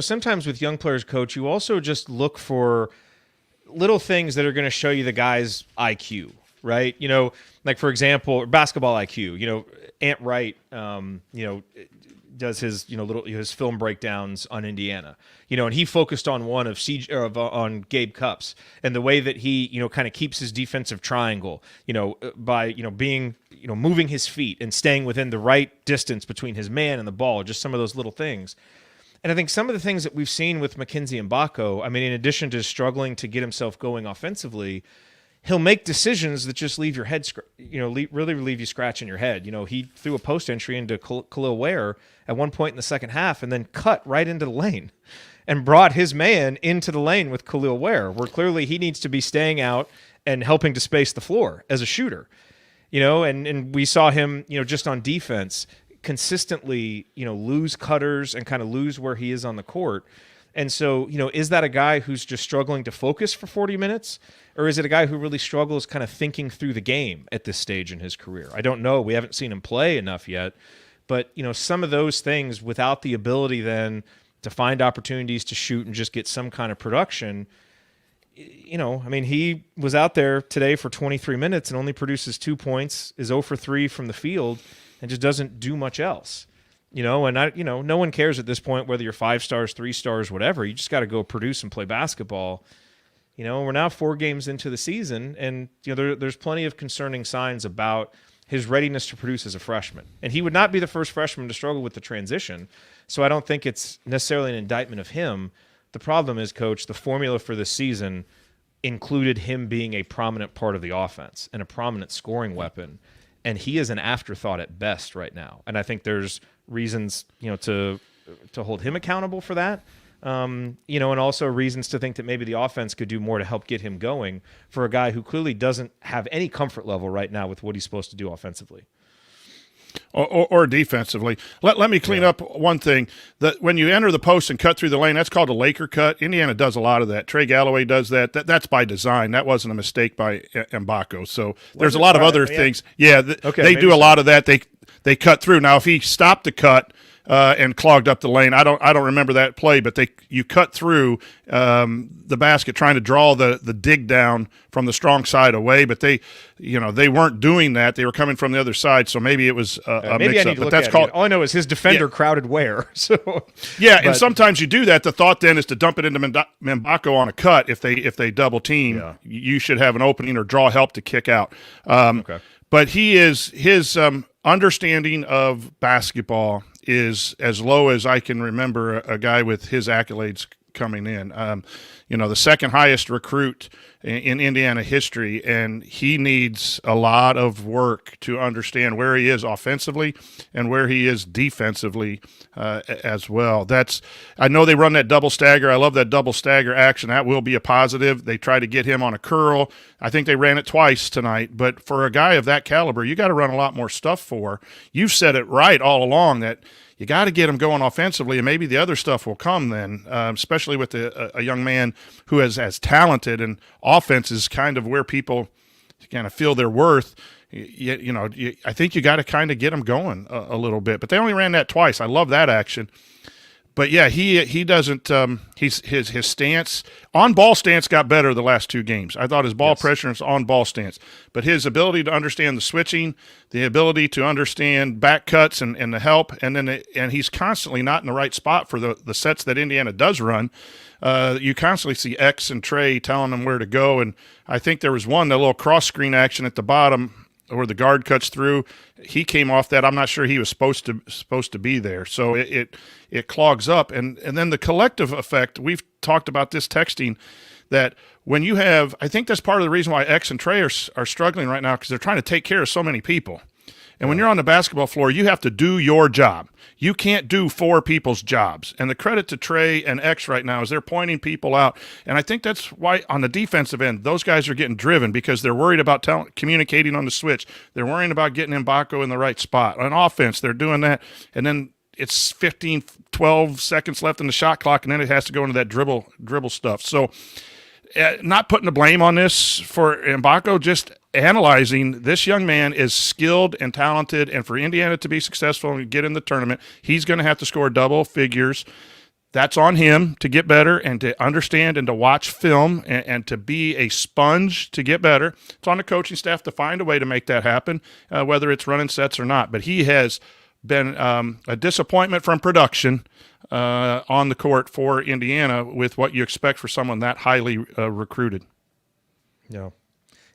Sometimes with young players, Coach, you also just look for little things that are going to show you the guy's IQ. right? Like for example, basketball IQ. Ant Wright, does his his film breakdowns on Indiana, and he focused on one of on Gabe Cupps and the way that he kind of keeps his defensive triangle, by being moving his feet and staying within the right distance between his man and the ball, just some of those little things. And I think some of the things that we've seen with Mackenzie Mbako, I mean, in addition to struggling to get himself going offensively, he'll make decisions that just leave your head, really leave you scratching your head. He threw a post entry into Khalil Ware at one point in the second half and then cut right into the lane and brought his man into the lane with Khalil Ware, where clearly he needs to be staying out and helping to space the floor as a shooter. And we saw him, just on defense consistently, lose cutters and kind of lose where he is on the court. And so, is that a guy who's just struggling to focus for 40 minutes? Or is it a guy who really struggles kind of thinking through the game at this stage in his career? I don't know. We haven't seen him play enough yet. But, some of those things without the ability then to find opportunities to shoot and just get some kind of production, he was out there today for 23 minutes and only produces 2 points, is 0 for 3 from the field, and just doesn't do much else. No one cares at this point whether you're 5 stars, 3 stars, whatever. You just got to go produce and play basketball. We're now 4 games into the season, and there's plenty of concerning signs about his readiness to produce as a freshman. And he would not be the first freshman to struggle with the transition, so I don't think it's necessarily an indictment of him. The problem is, Coach, the formula for this season included him being a prominent part of the offense and a prominent scoring weapon, and he is an afterthought at best right now. And I think there's reasons, to hold him accountable for that. And also reasons to think that maybe the offense could do more to help get him going for a guy who clearly doesn't have any comfort level right now with what he's supposed to do offensively. Or defensively. Let me clean up one thing. That when you enter the post and cut through the lane, that's called a Laker cut. Indiana does a lot of that. Trey Galloway does that. That's by design. That wasn't a mistake by Mbako. So there's a lot of other things. Yeah, they do a lot of that. They cut through. Now, if he stopped the cut and clogged up the lane, I don't remember that play, but you cut through the basket trying to draw the dig down from the strong side away, but they weren't doing that. They were coming from the other side, so maybe it was a mix-up. But that's called. All I know is his defender crowded Ware. So and sometimes you do that. The thought then is to dump it into Mbako on a cut. If they double team, you should have an opening or draw help to kick out. Okay. But his understanding of basketball is as low as I can remember a guy with his accolades coming in. The second highest recruit in Indiana history, and he needs a lot of work to understand where he is offensively and where he is defensively as well. I know they run that double stagger. I love that double stagger action. That will be a positive. They try to get him on a curl. I think they ran it twice tonight, but for a guy of that caliber, you got to run a lot more stuff for. You've said it right all along that you got to get him going offensively, and maybe the other stuff will come then, especially with a young man who is as talented, and offense is kind of where people kind of feel their worth. I think you got to kind of get him going a little bit. But they only ran that twice. I love that action. But yeah, he doesn't. His stance, on ball stance, got better the last 2 games. I thought his ball pressure and his on ball stance, but his ability to understand the switching, the ability to understand back cuts and the help, and he's constantly not in the right spot for the sets that Indiana does run. You constantly see X and Trey telling him where to go, and I think there was one, that little cross screen action at the bottom where the guard cuts through. He came off that. I'm not sure he was supposed to be there. So it clogs up. And then the collective effect, we've talked about this texting, that when you have, I think that's part of the reason why X and Trey are struggling right now, because they're trying to take care of so many people. And when you're on the basketball floor, you have to do your job. You can't do 4 people's jobs. And the credit to Trey and X right now is they're pointing people out. And I think that's why on the defensive end, those guys are getting driven, because they're worried about communicating on the switch. They're worrying about getting Mbako in the right spot. On offense, they're doing that. And then it's 15, 12 seconds left in the shot clock, and then it has to go into that dribble stuff. So not putting the blame on this for Mbako, just analyzing this young man is skilled and talented, and for Indiana to be successful and get in the tournament, he's going to have to score double figures. That's on him to get better and to understand and to watch film and to be a sponge to get better. It's on the coaching staff to find a way to make that happen, whether it's running sets or not. But he has been a disappointment from production on the court for Indiana with what you expect for someone that highly recruited. Yeah.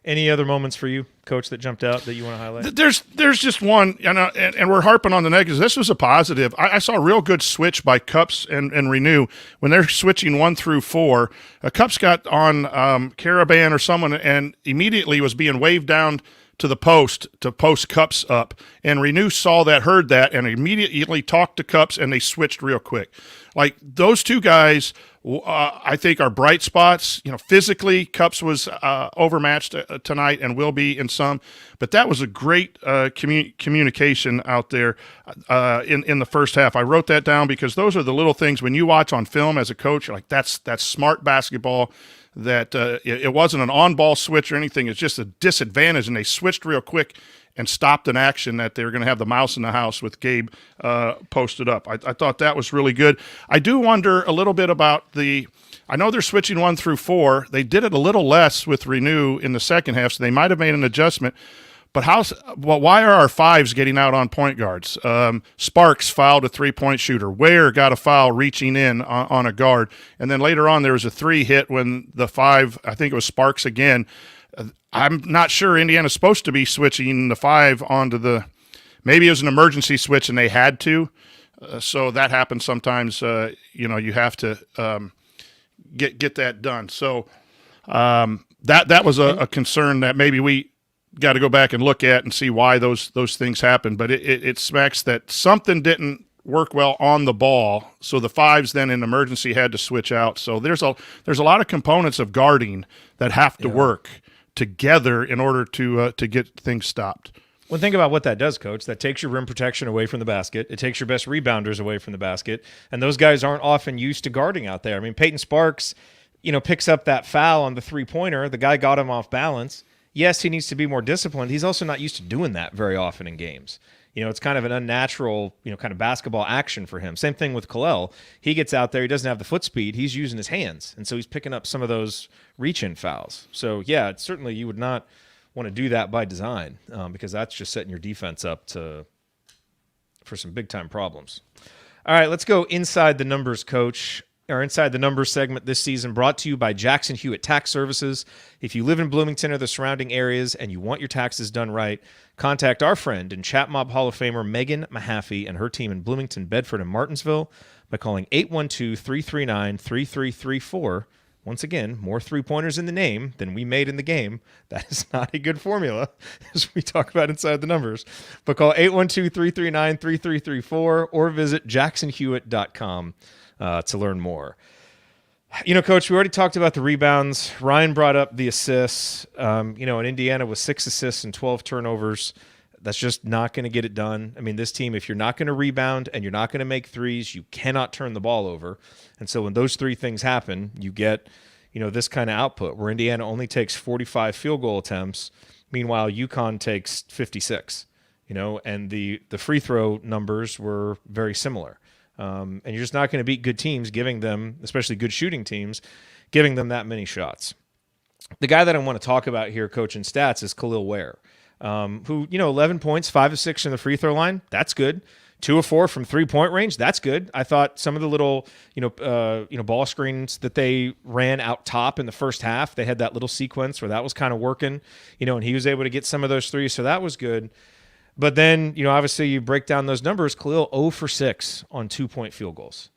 Any other moments for you, Coach, that jumped out that you want to highlight? There's just one, and we're harping on the negatives. This was a positive. I saw a real good switch by Cups and Renew when they're switching 1 through 4. Cups got on Caravan or someone and immediately was being waved down to the post to post Cups up. And Renew saw that, heard that, and immediately talked to Cups, and they switched real quick. Like those two guys, I think are bright spots. Physically, Cups was overmatched tonight and will be in some, but that was a great communication out there in the first half. I wrote that down because those are the little things when you watch on film as a coach, you're like, that's smart basketball. That it wasn't an on-ball switch or anything. It's just a disadvantage, and they switched real quick and stopped an action that they were going to have the mouse in the house with Gabe posted up. I thought that was really good. I do wonder a little bit about I know they're switching 1 through 4. They did it a little less with Renew in the second half, so they might have made an adjustment. But why are our 5s getting out on point guards? Sparks fouled a 3-point shooter. Ware got a foul reaching in on a guard. And then later on there was a 3 hit when the 5, I think it was Sparks again. I'm not sure Indiana's supposed to be switching the 5 onto maybe it was an emergency switch and they had to. So that happens sometimes. You have to get that done. So that was a concern that maybe we got to go back and look at and see why those things happen. But it smacks that something didn't work well on the ball, so the 5s then in emergency had to switch out. So there's a lot of components of guarding that have to work together in order to get things stopped. Well, think about what that does, Coach. That takes your rim protection away from the basket. It takes your best rebounders away from the basket, and those guys aren't often used to guarding out there. I mean, Peyton Sparks, picks up that foul on the 3-pointer. The guy got him off balance. Yes, he needs to be more disciplined. He's also not used to doing that very often in games. It's kind of an unnatural, kind of basketball action for him. Same thing with Kalel. He gets out there. He doesn't have the foot speed. He's using his hands, and so he's picking up some of those reach-in fouls. So, yeah, certainly you would not want to do that by design because that's just setting your defense up for some big-time problems. All right, let's go inside the numbers, Coach. Our Inside the Numbers segment this season brought to you by Jackson Hewitt Tax Services. If you live in Bloomington or the surrounding areas and you want your taxes done right, contact our friend and Chat Mob Hall of Famer Megan Mahaffey and her team in Bloomington, Bedford, and Martinsville by calling 812-339-3334. Once again, more three-pointers in the name than we made in the game. That is not a good formula, as we talk about Inside the Numbers. But call 812-339-3334 or visit jacksonhewitt.com. To learn more. Coach, we already talked about the rebounds. Ryan brought up the assists. In Indiana with 6 assists and 12 turnovers, that's just not going to get it done. I mean, this team, if you're not going to rebound and you're not going to make threes, you cannot turn the ball over. And so when those 3 things happen, you get, this kind of output where Indiana only takes 45 field goal attempts. Meanwhile, UConn takes 56, and the free throw numbers were very similar. And you're just not going to beat good teams, giving them, especially good shooting teams, giving them that many shots. The guy that I want to talk about here, Coach, in stats, is Kalel Ware, who, 11 points, 5 of 6 from the free throw line. That's good. 2 of 4 from 3-point range. That's good. I thought some of the little, ball screens that they ran out top in the first half, they had that little sequence where that was kind of working, and he was able to get some of those threes. So that was good. But then, obviously you break down those numbers, Kalel 0 for 6 on 2-point field goals.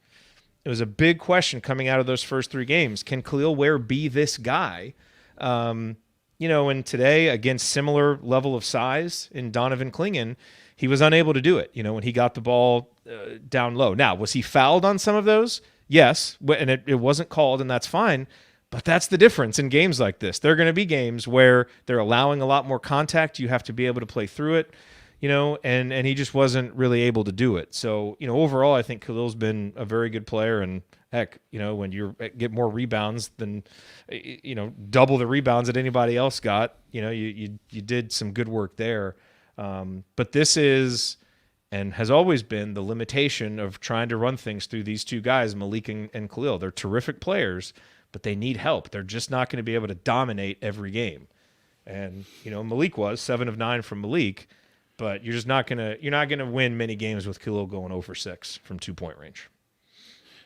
It was a big question coming out of those first 3 games. Can Kalel Ware be this guy? And today, against similar level of size in Donovan Clingan, he was unable to do it, when he got the ball down low. Now, was he fouled on some of those? Yes, and it wasn't called, and that's fine. But that's the difference in games like this. There are going to be games where they're allowing a lot more contact. You have to be able to play through it. And he just wasn't really able to do it. So, overall, I think Kalil's been a very good player. And heck, when you get more rebounds than, double the rebounds that anybody else got, you did some good work there. But this is and has always been the limitation of trying to run things through these two guys, Malik and Khalil. They're terrific players, but they need help. They're just not going to be able to dominate every game. And, Malik was 7 of 9 from Malik, but you're not going to win many games with Khalil going 0 for 6 from 2-point range.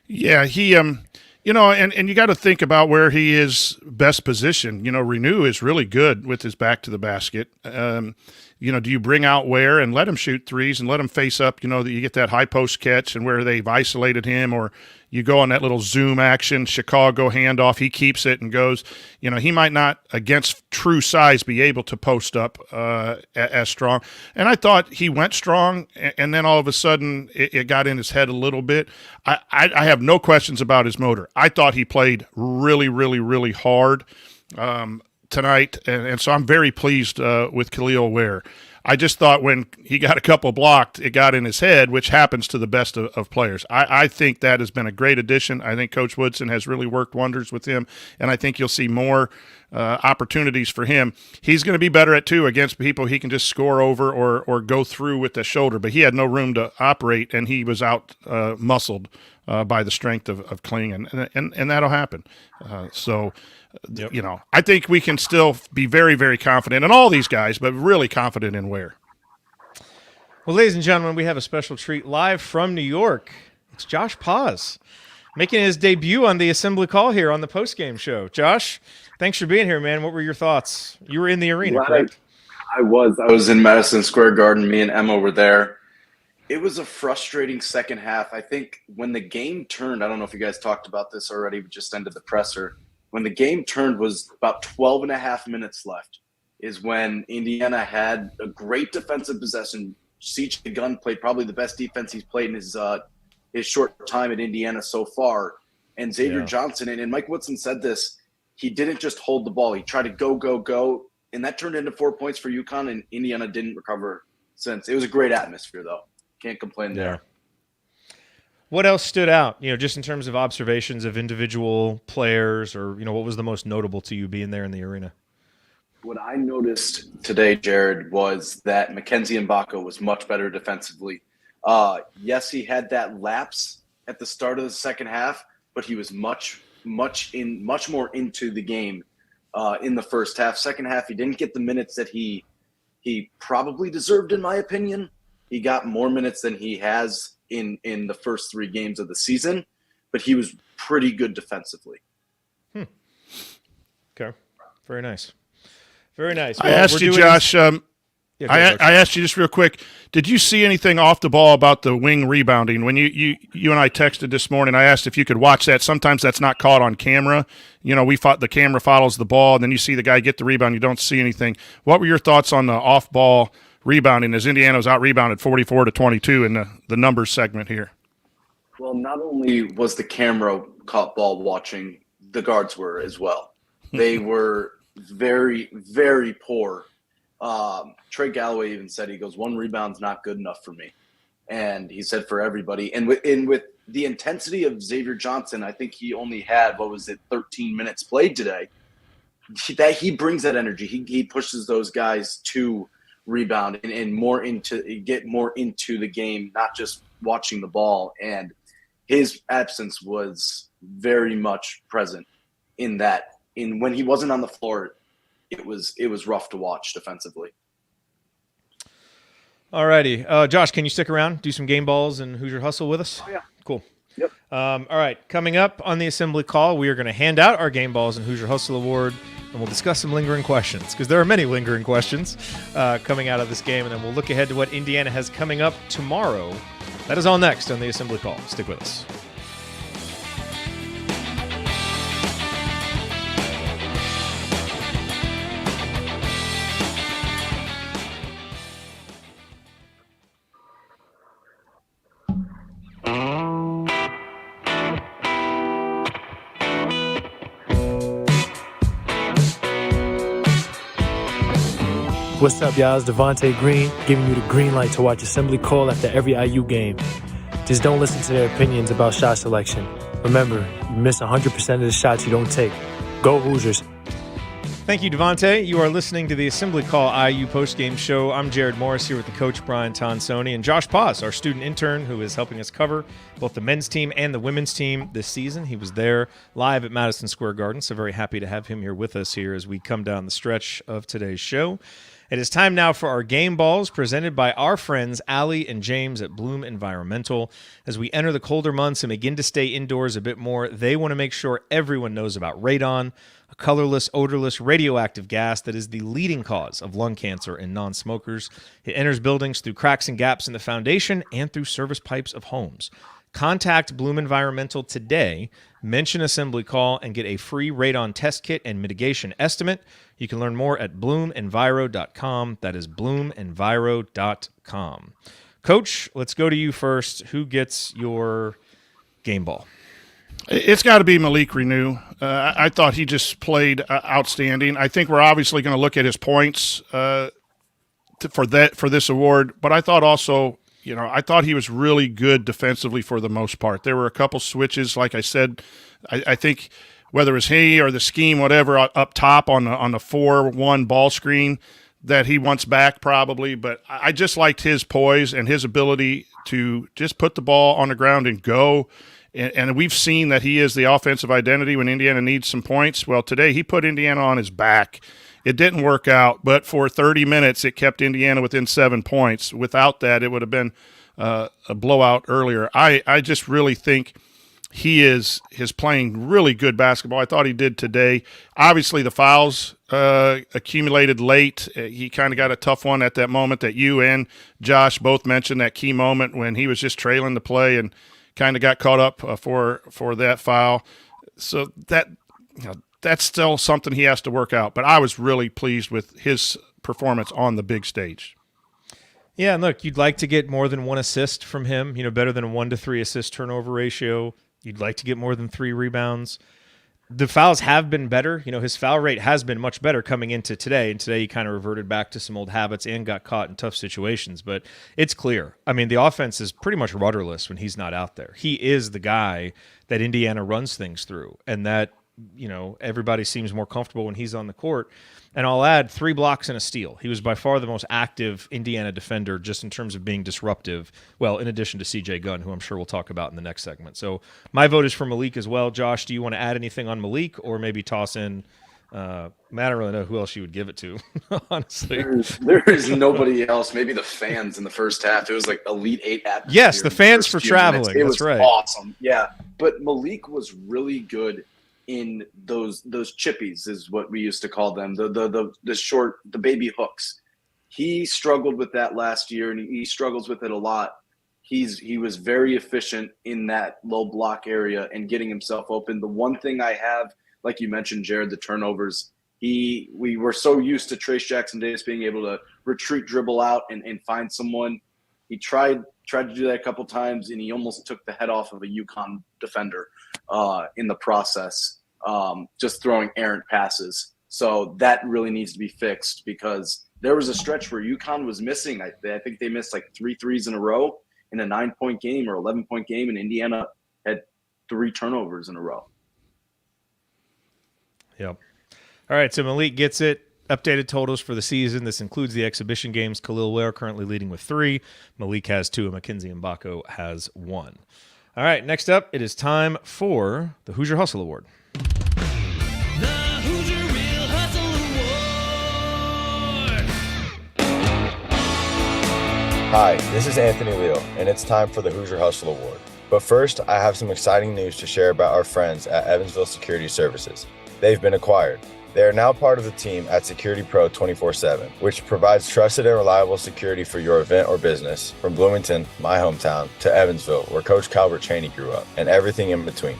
Yeah, he and you got to think about where he is best positioned. Renew is really good with his back to the basket. Do you bring out Ware and let him shoot threes and let him face up, that you get that high post catch and where they've isolated him, or you go on that little zoom action, Chicago handoff, he keeps it and goes. He might not, against true size, be able to post up as strong. And I thought he went strong, and then all of a sudden it got in his head a little bit. I have no questions about his motor. I thought he played really, really, really hard tonight, and so I'm very pleased with Khalil Ware. I just thought when he got a couple blocked, it got in his head, which happens to the best of players. I think that has been a great addition. I think Coach Woodson has really worked wonders with him, and I think you'll see more opportunities for him. He's going to be better at 2 against people he can just score over or go through with the shoulder, but he had no room to operate, and he was out muscled by the strength of Kling, and that'll happen. Yep. I think we can still be very, very confident in all these guys, but really confident in Ware. Well, ladies and gentlemen, we have a special treat live from New York. It's Josh Paz making his debut on the Assembly Call here on the Postgame show. Josh, thanks for being here, man. What were your thoughts? You were in the arena, correct? I was in Madison Square Garden. Me and Emma were there. It was a frustrating second half. I think when the game turned, I don't know if you guys talked about this already, but just ended the presser. When the game turned was about 12 and a half minutes left is when Indiana had a great defensive possession. C.J. Gunn played probably the best defense he's played in his short time at Indiana so far. And Xavier Johnson, and Mike Woodson said this, he didn't just hold the ball. He tried to go, and that turned into 4 points for UConn, and Indiana didn't recover since. It was a great atmosphere, though. Can't complain there. What else stood out, just in terms of observations of individual players, or, what was the most notable to you being there in the arena? What I noticed today, Jared, was that Mackenzie Mbako was much better defensively. Yes, he had that lapse at the start of the second half, but he was much more into the game in the first half. Second half, he didn't get the minutes that he probably deserved, in my opinion. He got more minutes than he has in the first 3 games of the season, but he was pretty good defensively. Okay. Very nice. Very nice. I asked you, Josh, I asked you just real quick, did you see anything off the ball about the wing rebounding? When you and I texted this morning, I asked if you could watch that. Sometimes that's not caught on camera. The camera follows the ball, and then you see the guy get the rebound. You don't see anything. What were your thoughts on the off-ball rebounding as Indiana was out-rebounded 44-22 in the numbers segment here? Well, not only was the camera caught ball watching, the guards were as well. They were very, very poor. Trey Galloway even said, he goes, 1 rebound's not good enough for me. And he said for everybody. And with the intensity of Xavier Johnson, I think he only had, 13 minutes played today. That he brings that energy. He pushes those guys to rebound and get more into the game, not just watching the ball. And his absence was very much present in that. When he wasn't on the floor, it was rough to watch defensively. All righty. Josh, can you stick around, do some game balls and Hoosier Hustle with us? Oh, yeah. Cool. Yep. All right. Coming up on the Assembly Call, we are going to hand out our Game Balls and Hoosier Hustle Award, and we'll discuss some lingering questions, because there are many lingering questions coming out of this game, and then we'll look ahead to what Indiana has coming up tomorrow. That is all next on the Assembly Call. Stick with us. What's up, y'all? It's Devontae Green, giving you the green light to watch Assembly Call after every IU game. Just don't listen to their opinions about shot selection. Remember, you miss 100% of the shots you don't take. Go Hoosiers. Thank you, Devontae. You are listening to the Assembly Call IU postgame show. I'm Jared Morris here with the coach, Brian Tonsoni, and Josh Paz, our student intern, who is helping us cover both the men's team and the women's team this season. He was there live at Madison Square Garden, so very happy to have him here with us here as we come down the stretch of today's show. It is time now for our game balls presented by our friends Allie and James at Bloom Environmental. As we enter the colder months and begin to stay indoors a bit more, they want to make sure everyone knows about radon, a colorless, odorless, radioactive gas that is the leading cause of lung cancer in non-smokers. It enters buildings through cracks and gaps in the foundation and through service pipes of homes. Contact Bloom Environmental today, mention Assembly Call, and get a free radon test kit and mitigation estimate. You can learn more at bloomenviro.com. That is bloomenviro.com. Coach, let's go to you first. Who gets your game ball? It's got to be Malik Renew. I thought he just played outstanding. I think we're obviously going to look at his points for this award, but I thought also, I thought he was really good defensively for the most part. There were a couple switches, like I said. I think whether it was he or the scheme, whatever, up top on the 4-1 ball screen that he wants back probably, but I just liked his poise and his ability to just put the ball on the ground and go. And we've seen that he is the offensive identity when Indiana needs some points. Well, today he put Indiana on his back. It didn't work out, but for 30 minutes it kept Indiana within 7 points. Without that, it would have been a blowout earlier. I just really think he is playing really good basketball. I thought he did today. Obviously, the fouls accumulated late. He kind of got a tough one at that moment that you and Josh both mentioned, that key moment when he was just trailing the play and kind of got caught up for that foul. So that's still something he has to work out. But I was really pleased with his performance on the big stage. Yeah, and look, you'd like to get more than one assist from him, better than a 1-to-3 assist turnover ratio. You'd like to get more than 3 rebounds. The fouls have been better. His foul rate has been much better coming into today, and today he kind of reverted back to some old habits and got caught in tough situations. But it's clear. I mean, the offense is pretty much rudderless when he's not out there. He is the guy that Indiana runs things through, and that, everybody seems more comfortable when he's on the court. And I'll add 3 blocks and a steal. He was by far the most active Indiana defender just in terms of being disruptive. Well, in addition to C.J. Gunn, who I'm sure we'll talk about in the next segment. So my vote is for Malik as well. Josh, do you want to add anything on Malik or maybe toss in I don't really know who else you would give it to, honestly. There is nobody else. Maybe the fans in the first half. It was like Elite 8 atmosphere. Yes, the fans for traveling. It That's was right. Awesome. Yeah, but Malik was really good in those chippies, is what we used to call them, the short, the baby hooks. He struggled with that last year, and he struggles with it a lot. He was very efficient in that low block area and getting himself open. The one thing I have, like you mentioned, Jared, the turnovers. We were so used to Trace Jackson Davis being able to retreat, dribble out, and find someone. He tried to do that a couple times, and he almost took the head off of a UConn defender in the process, just throwing errant passes. So that really needs to be fixed, because there was a stretch where UConn was missing. I think they missed like 3 threes in a row in a 9-point game or 11-point game, and Indiana had 3 turnovers in a row. Yep. All right, so Malik gets it. Updated totals for the season. This includes the exhibition games. Khalil Ware currently leading with 3. Malik has 2, and Mackenzie Mbako has 1. All right, next up, it is time for the Hoosier Hustle Award. The Hoosier Real Hustle Award. Hi, this is Anthony Leal, and it's time for the Hoosier Hustle Award. But first, I have some exciting news to share about our friends at Evansville Security Services. They've been acquired. They are now part of the team at Security Pro 24/7, which provides trusted and reliable security for your event or business, from Bloomington, my hometown, to Evansville, where Coach Calvert Chaney grew up, and everything in between.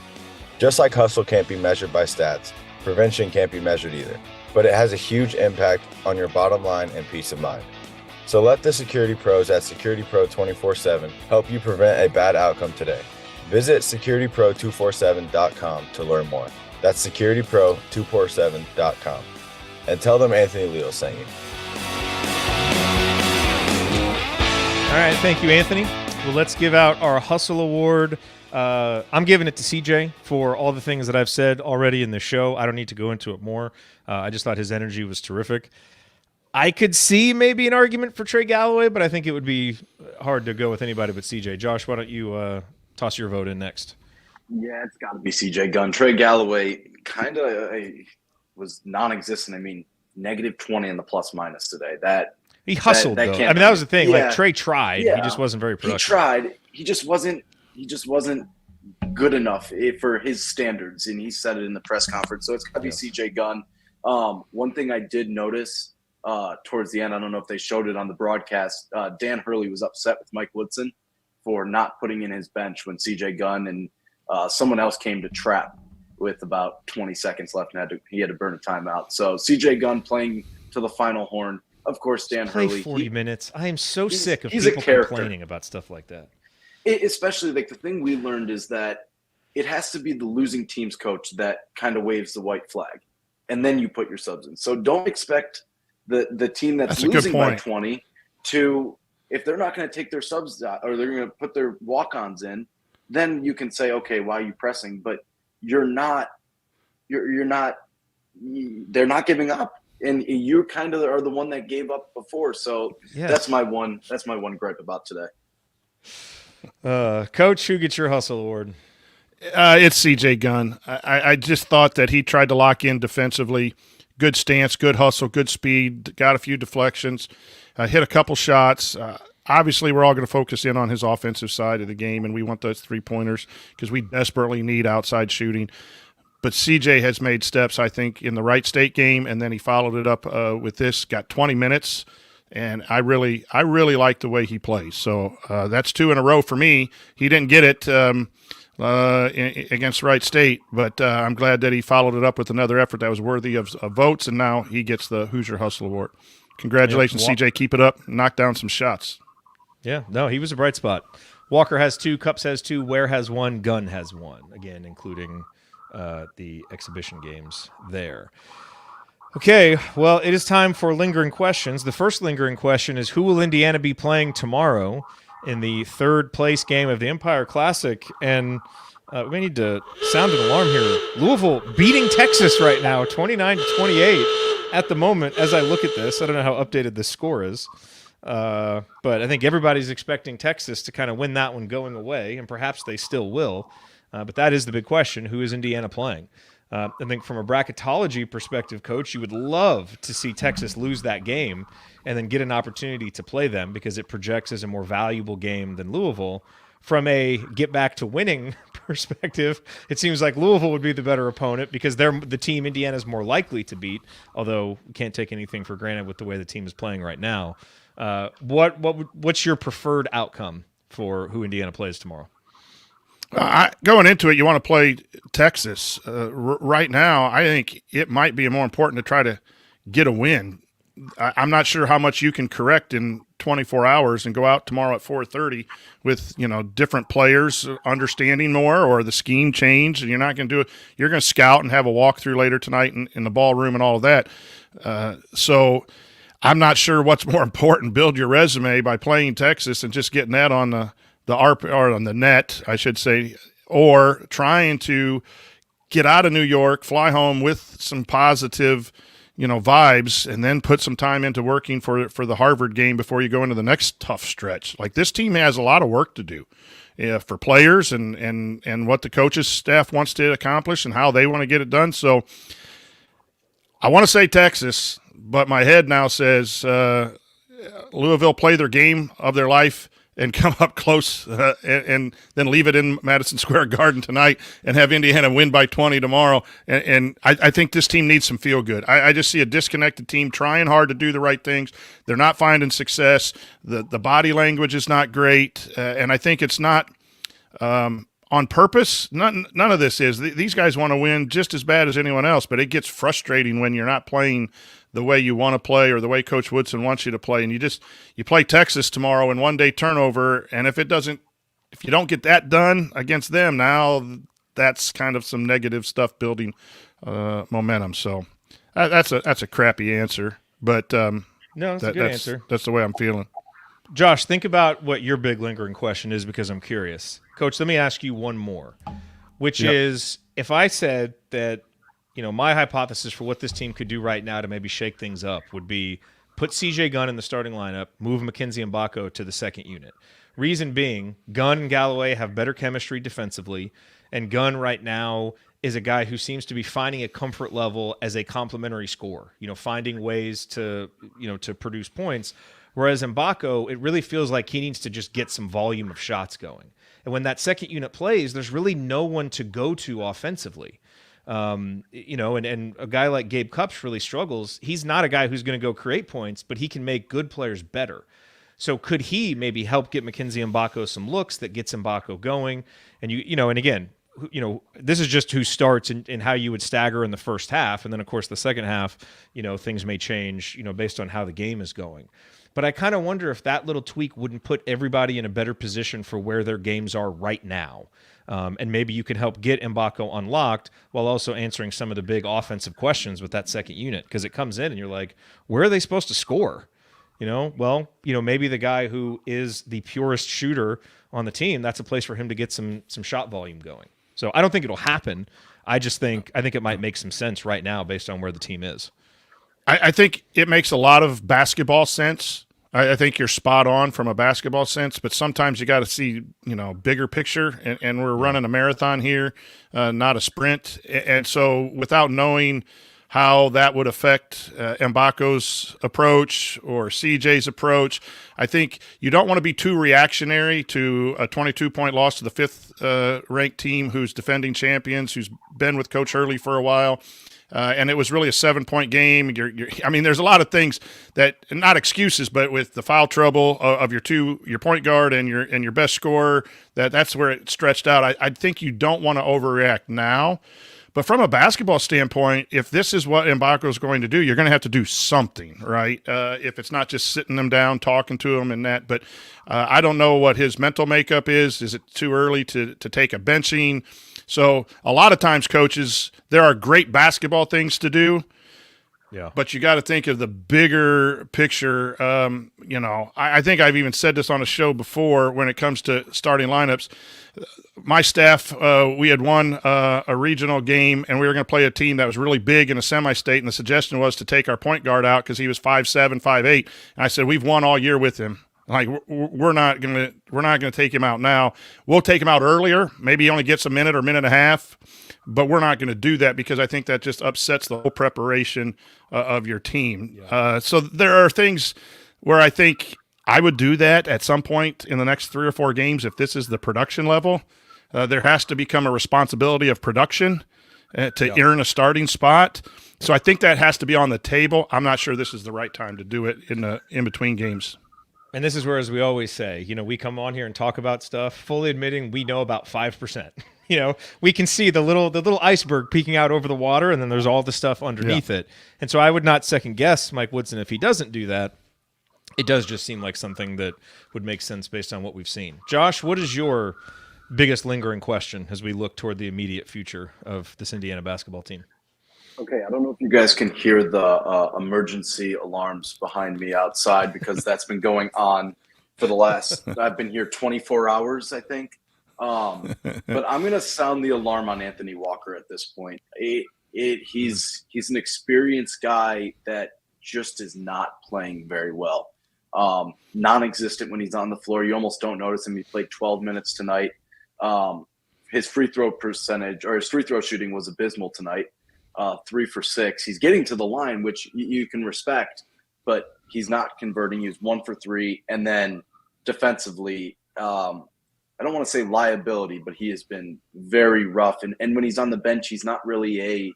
Just like hustle can't be measured by stats, prevention can't be measured either, but it has a huge impact on your bottom line and peace of mind. So let the security pros at Security Pro 24/7 help you prevent a bad outcome today. Visit securitypro247.com to learn more. That's securitypro247.com. And tell them Anthony Leal sent you. All right, thank you, Anthony. Well, let's give out our Hustle Award. I'm giving it to CJ for all the things that I've said already in the show. I don't need to go into it more. I just thought his energy was terrific. I could see maybe an argument for Trey Galloway, but I think it would be hard to go with anybody but CJ. Josh, why don't you toss your vote in next? Yeah, it's got to be CJ Gunn. Trey Galloway kind of was non-existent. I mean, -20 in the plus minus today. He hustled that though. can't I mean, that was the thing. Yeah. Like Trey tried, Yeah. he just wasn't very productive. He tried. He just wasn't good enough for his standards, and he said it in the press conference. So it's got to be CJ Gunn. One thing I did notice towards the end, I don't know if they showed it on the broadcast, Dan Hurley was upset with Mike Woodson for not putting in his bench when CJ Gunn and someone else came to trap with about 20 seconds left, and he had to burn a timeout. So CJ Gunn playing to the final horn. Of course, Dan Play Hurley. 40 minutes. I am so sick of he's a people character. complaining about stuff like that. Especially like the thing we learned is that it has to be the losing team's coach that kind of waves the white flag, and then you put your subs in. So don't expect the team that's losing by 20 to, if they're not going to take their subs out or they're going to put their walk-ons in, then you can say, okay, why are you pressing? But they're not giving up. And you kind of are the one that gave up before. So that's my one gripe about today. Coach, who gets your hustle award? It's CJ Gunn. I just thought that he tried to lock in defensively. Good stance, good hustle, good speed, got a few deflections, hit a couple shots. Obviously, we're all going to focus in on his offensive side of the game, and we want those three-pointers because we desperately need outside shooting. But CJ has made steps, I think, in the Wright State game, and then he followed it up with this, got 20 minutes, and I really like the way he plays. So that's 2 in a row for me. He didn't get it against Wright State, but I'm glad that he followed it up with another effort that was worthy of votes, and now he gets the Hoosier Hustle Award. Congratulations, CJ. Keep it up. Knock down some shots. Yeah, no, he was a bright spot. Walker has 2, Cups has 2, Ware has 1, Gunn has 1, again, including the exhibition games there. Okay, well, it is time for lingering questions. The first lingering question is, who will Indiana be playing tomorrow in the third place game of the Empire Classic? And we need to sound an alarm here. Louisville beating Texas right now, 29-28 at the moment as I look at this. I don't know how updated the score is. But I think everybody's expecting Texas to kind of win that one going away, and perhaps they still will. But that is the big question. Who is Indiana playing? I think from a bracketology perspective, Coach, you would love to see Texas lose that game and then get an opportunity to play them because it projects as a more valuable game than Louisville. From a get back to winning perspective, it seems like Louisville would be the better opponent because they're the team Indiana is more likely to beat, although we can't take anything for granted with the way the team is playing right now. What's your preferred outcome for who Indiana plays tomorrow? Going into it, you want to play Texas. Right now, I think it might be more important to try to get a win. I'm not sure how much you can correct in 24 hours and go out tomorrow at 4:30 with different players understanding more or the scheme change, and you're not going to do it. You're going to scout and have a walkthrough later tonight in the ballroom and all of that. So I'm not sure what's more important: build your resume by playing Texas and just getting that on the ARP or on the net, I should say, or trying to get out of New York, fly home with some positive, vibes, and then put some time into working for the Harvard game before you go into the next tough stretch. Like, this team has a lot of work to do for players and what the coaches staff wants to accomplish and how they want to get it done. So I want to say Texas, but my head now says Louisville play their game of their life and come up close and then leave it in Madison Square Garden tonight and have Indiana win by 20 tomorrow. And I think this team needs some feel-good. I just see a disconnected team trying hard to do the right things. They're not finding success. The body language is not great, and I think it's not on purpose. None of this is. These guys want to win just as bad as anyone else, but it gets frustrating when you're not playing the way you want to play or the way Coach Woodson wants you to play. And you play Texas tomorrow in one-day turnover, and if you don't get that done against them, now that's kind of some negative stuff building momentum. So that's a crappy answer, but no, that's a good answer. That's the way I'm feeling. Josh, think about what your big lingering question is because I'm curious. Coach, let me ask you one more, which is if I said that, my hypothesis for what this team could do right now to maybe shake things up would be put CJ Gunn in the starting lineup, move Mackenzie Mbako to the second unit. Reason being, Gunn and Galloway have better chemistry defensively, and Gunn right now is a guy who seems to be finding a comfort level as a complementary scorer, finding ways to produce points. Whereas Mbako, it really feels like he needs to just get some volume of shots going. And when that second unit plays, there's really no one to go to offensively. And a guy like Gabe Cupps really struggles. He's not a guy who's going to go create points, but he can make good players better. So could he maybe help get Mackenzie Mbako some looks that gets Mbako going? And and again, this is just who starts and how you would stagger in the first half. And then of course the second half, things may change, based on how the game is going. But I kind of wonder if that little tweak wouldn't put everybody in a better position for where their games are right now. And maybe you can help get Mbako unlocked while also answering some of the big offensive questions with that second unit. Because it comes in and you're like, where are they supposed to score? Maybe the guy who is the purest shooter on the team, that's a place for him to get some shot volume going. So I don't think it'll happen. I think it might make some sense right now based on where the team is. I think it makes a lot of basketball sense. I think you're spot on from a basketball sense, but sometimes you got to see, bigger picture, and we're running a marathon here, not a sprint. And so without knowing how that would affect Mbako's approach or CJ's approach, I think you don't want to be too reactionary to a 22-point loss to the fifth-ranked team who's defending champions, who's been with Coach Hurley for a while. And it was really a 7-point game. There's a lot of things that, not excuses, but with the foul trouble of your point guard and your best scorer, that's where it stretched out. I think you don't want to overreact now. But from a basketball standpoint, if this is what Mbako is going to do, you're going to have to do something, right? If it's not just sitting them down, talking to them and that. But I don't know what his mental makeup is. Is it too early to take a benching? So a lot of times, coaches, there are great basketball things to do. Yeah. But you got to think of the bigger picture. I think I've even said this on a show before when it comes to starting lineups. My staff, we had won a regional game, and we were going to play a team that was really big in a semi-state, and the suggestion was to take our point guard out because he was 5'7", 5'8". And I said, we've won all year with him. Like, we're not gonna take him out now. We'll take him out earlier. Maybe he only gets a minute or minute and a half, but we're not going to do that because I think that just upsets the whole preparation of your team. Yeah. So there are things where I think I would do that at some point in the next 3 or 4 games if this is the production level. There has to become a responsibility of production to earn a starting spot. So I think that has to be on the table. I'm not sure this is the right time to do it in between games. And this is where, as we always say, we come on here and talk about stuff, fully admitting we know about 5%. We can see the little iceberg peeking out over the water, and then there's all the stuff underneath it. And so I would not second guess Mike Woodson if he doesn't do that. It does just seem like something that would make sense based on what we've seen. Josh, what is your biggest lingering question as we look toward the immediate future of this Indiana basketball team? Okay, I don't know if you guys can hear the emergency alarms behind me outside because that's been going on for the last – I've been here 24 hours, I think. But I'm going to sound the alarm on Anthony Walker at this point. He's an experienced guy that just is not playing very well. Non-existent when he's on the floor. You almost don't notice him. He played 12 minutes tonight. His free throw percentage – or his free throw shooting was abysmal tonight. 3 for 6. He's getting to the line, which you can respect, but he's not converting. He was 1 for 3. And then defensively, I don't want to say liability, but he has been very rough. And when he's on the bench, he's not really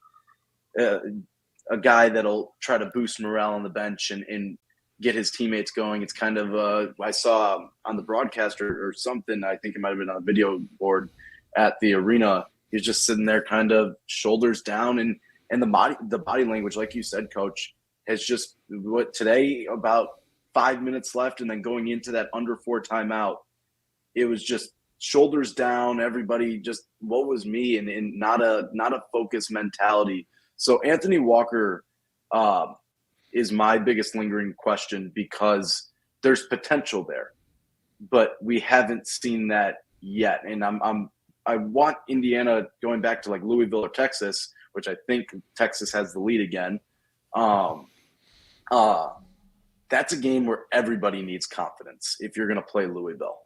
a guy that'll try to boost morale on the bench and get his teammates going. It's kind of I saw on the broadcast or something, I think it might have been on a video board at the arena. He's just sitting there kind of shoulders down and the body language, like you said, Coach, has just today about 5 minutes left and then going into that under 4 timeout, it was just shoulders down, everybody just what was me and not a focused mentality. So Anthony Walker is my biggest lingering question because there's potential there, but we haven't seen that yet. And I want Indiana going back to like Louisville or Texas, which I think Texas has the lead again. That's a game where everybody needs confidence if you're going to play Louisville.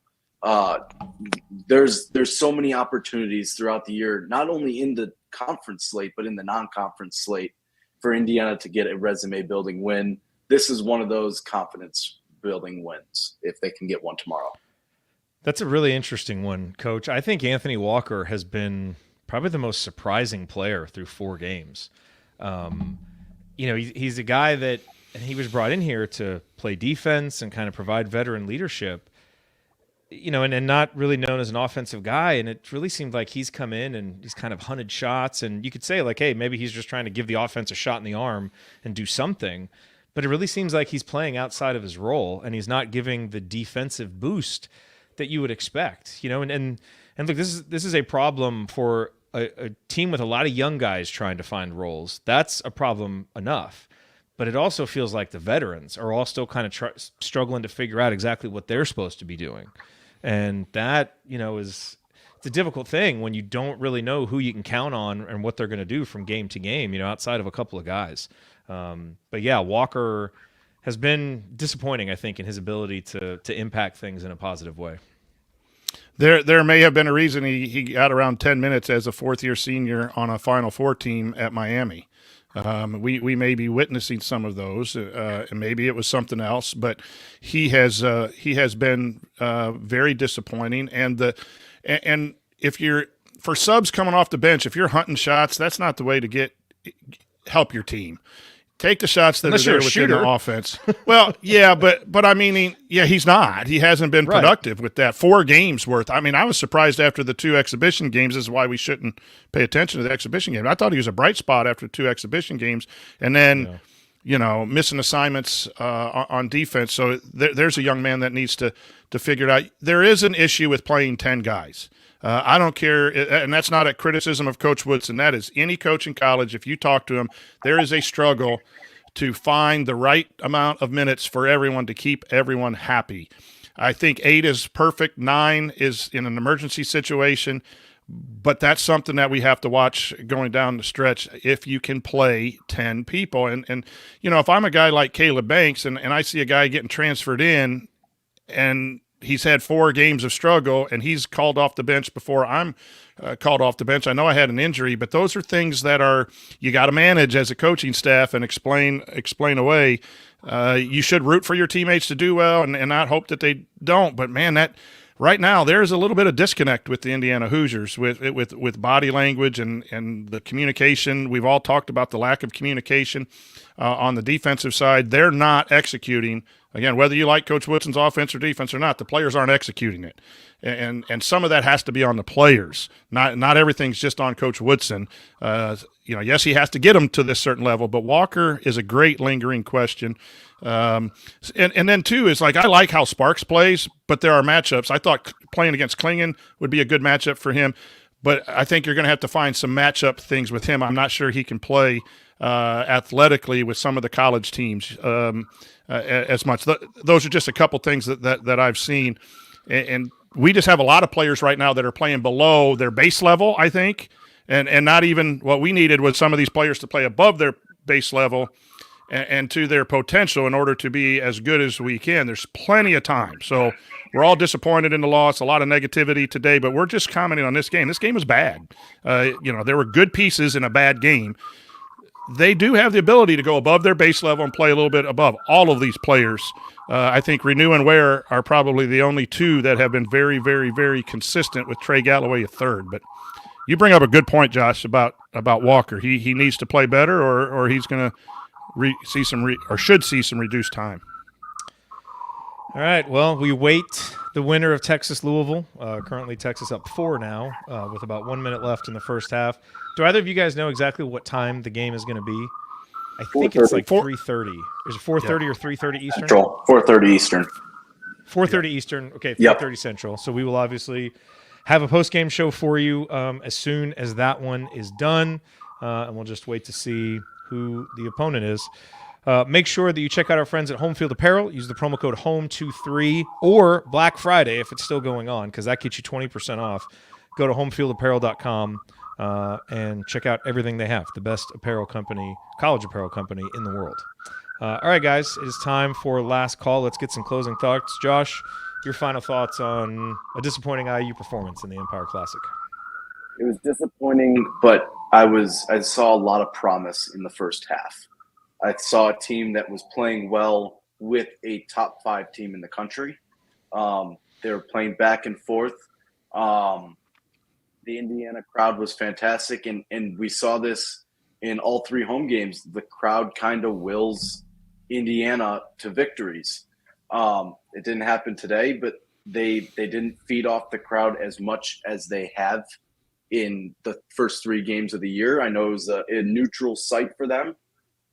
There's so many opportunities throughout the year, not only in the conference slate, but in the non-conference slate for Indiana to get a resume-building win. This is one of those confidence-building wins if they can get one tomorrow. That's a really interesting one, Coach. I think Anthony Walker has been probably the most surprising player through 4 games. He's a guy that he was brought in here to play defense and kind of provide veteran leadership, and not really known as an offensive guy. And it really seemed like he's come in and he's kind of hunted shots. And you could say like, hey, maybe he's just trying to give the offense a shot in the arm and do something. But it really seems like he's playing outside of his role and he's not giving the defensive boost that you would expect, and look, this is a problem for a team with a lot of young guys trying to find roles. That's a problem enough. But it also feels like the veterans are all still kind of struggling to figure out exactly what they're supposed to be doing. And that, it's a difficult thing when you don't really know who you can count on and what they're going to do from game to game, outside of a couple of guys. But yeah, Walker has been disappointing, I think, in his ability to impact things in a positive way. There may have been a reason he got around 10 minutes as a fourth-year senior on a Final Four team at Miami. We may be witnessing some of those, and maybe it was something else. But he has been very disappointing. And if you're for subs coming off the bench, if you're hunting shots, that's not the way to help your team. Take the shots that Unless are there you're a within shooter. the offense. Well, yeah, but I mean, he's not. He hasn't been Right. productive with that. 4 games worth. I mean, I was surprised after the 2 exhibition games. This is why we shouldn't pay attention to the exhibition game. I thought he was a bright spot after 2 exhibition games, and then missing assignments on defense. So there's a young man that needs to figure it out. There is an issue with playing 10 guys. I don't care, and that's not a criticism of Coach Woodson. That is any coach in college. If you talk to him, there is a struggle to find the right amount of minutes for everyone to keep everyone happy. I think 8 is perfect. 9 is in an emergency situation, but that's something that we have to watch going down the stretch if you can play 10 people. And if I'm a guy like Caleb Banks and I see a guy getting transferred in and he's had 4 games of struggle and he's called off the bench before I'm called off the bench. I know I had an injury, but those are things that you got to manage as a coaching staff and explain away. You should root for your teammates to do well and not hope that they don't. But man, that right now there is a little bit of disconnect with the Indiana Hoosiers with body language and the communication. We've all talked about the lack of communication on the defensive side. They're not executing. Again, whether you like Coach Woodson's offense or defense or not, the players aren't executing it. And some of that has to be on the players. Not everything's just on Coach Woodson. Yes, he has to get them to this certain level, but Walker is a great lingering question. And then, too, is like I like how Sparks plays, but there are matchups. I thought playing against Klingon would be a good matchup for him, but I think you're going to have to find some matchup things with him. I'm not sure he can play athletically with some of the college teams as much. Those are just a couple things that I've seen. And we just have a lot of players right now that are playing below their base level, I think, and not even what we needed was some of these players to play above their base level and to their potential in order to be as good as we can. There's plenty of time. So we're all disappointed in the loss, a lot of negativity today, but we're just commenting on this game. This game was bad. There were good pieces in a bad game. They do have the ability to go above their base level and play a little bit above. All of these players, I think Renew and Ware are probably the only 2 that have been very, very, very consistent with Trey Galloway a third. But you bring up a good point, Josh, about Walker. He needs to play better or he's going to should see some reduced time. All right, well, we wait the winner of Texas-Louisville. Currently Texas up 4 now with about 1 minute left in the first half. Do either of you guys know exactly what time the game is going to be? I think it's like 3:30. Is it 4:30 or 3:30 Eastern? Central, 4:30 Eastern. 4:30 Eastern. Okay, 4:30 Yep. Central. So we will obviously have a post-game show for you as soon as that one is done, and we'll just wait to see who the opponent is. Make sure that you check out our friends at Home Field Apparel. Use the promo code HOME23 or Black Friday if it's still going on, because that gets you 20% off. Go to homefieldapparel.com and check out everything they have. The best apparel company, college apparel company in the world. All right, guys, it is time for last call. Let's get some closing thoughts. Josh, your final thoughts on a disappointing IU performance in the Empire Classic. It was disappointing, but I saw a lot of promise in the first half. I saw a team that was playing well with a top 5 team in the country. They were playing back and forth. The Indiana crowd was fantastic, and we saw this in all 3 home games. The crowd kind of wills Indiana to victories. It didn't happen today, but they didn't feed off the crowd as much as they have in the first 3 games of the year. I know it was a neutral site for them.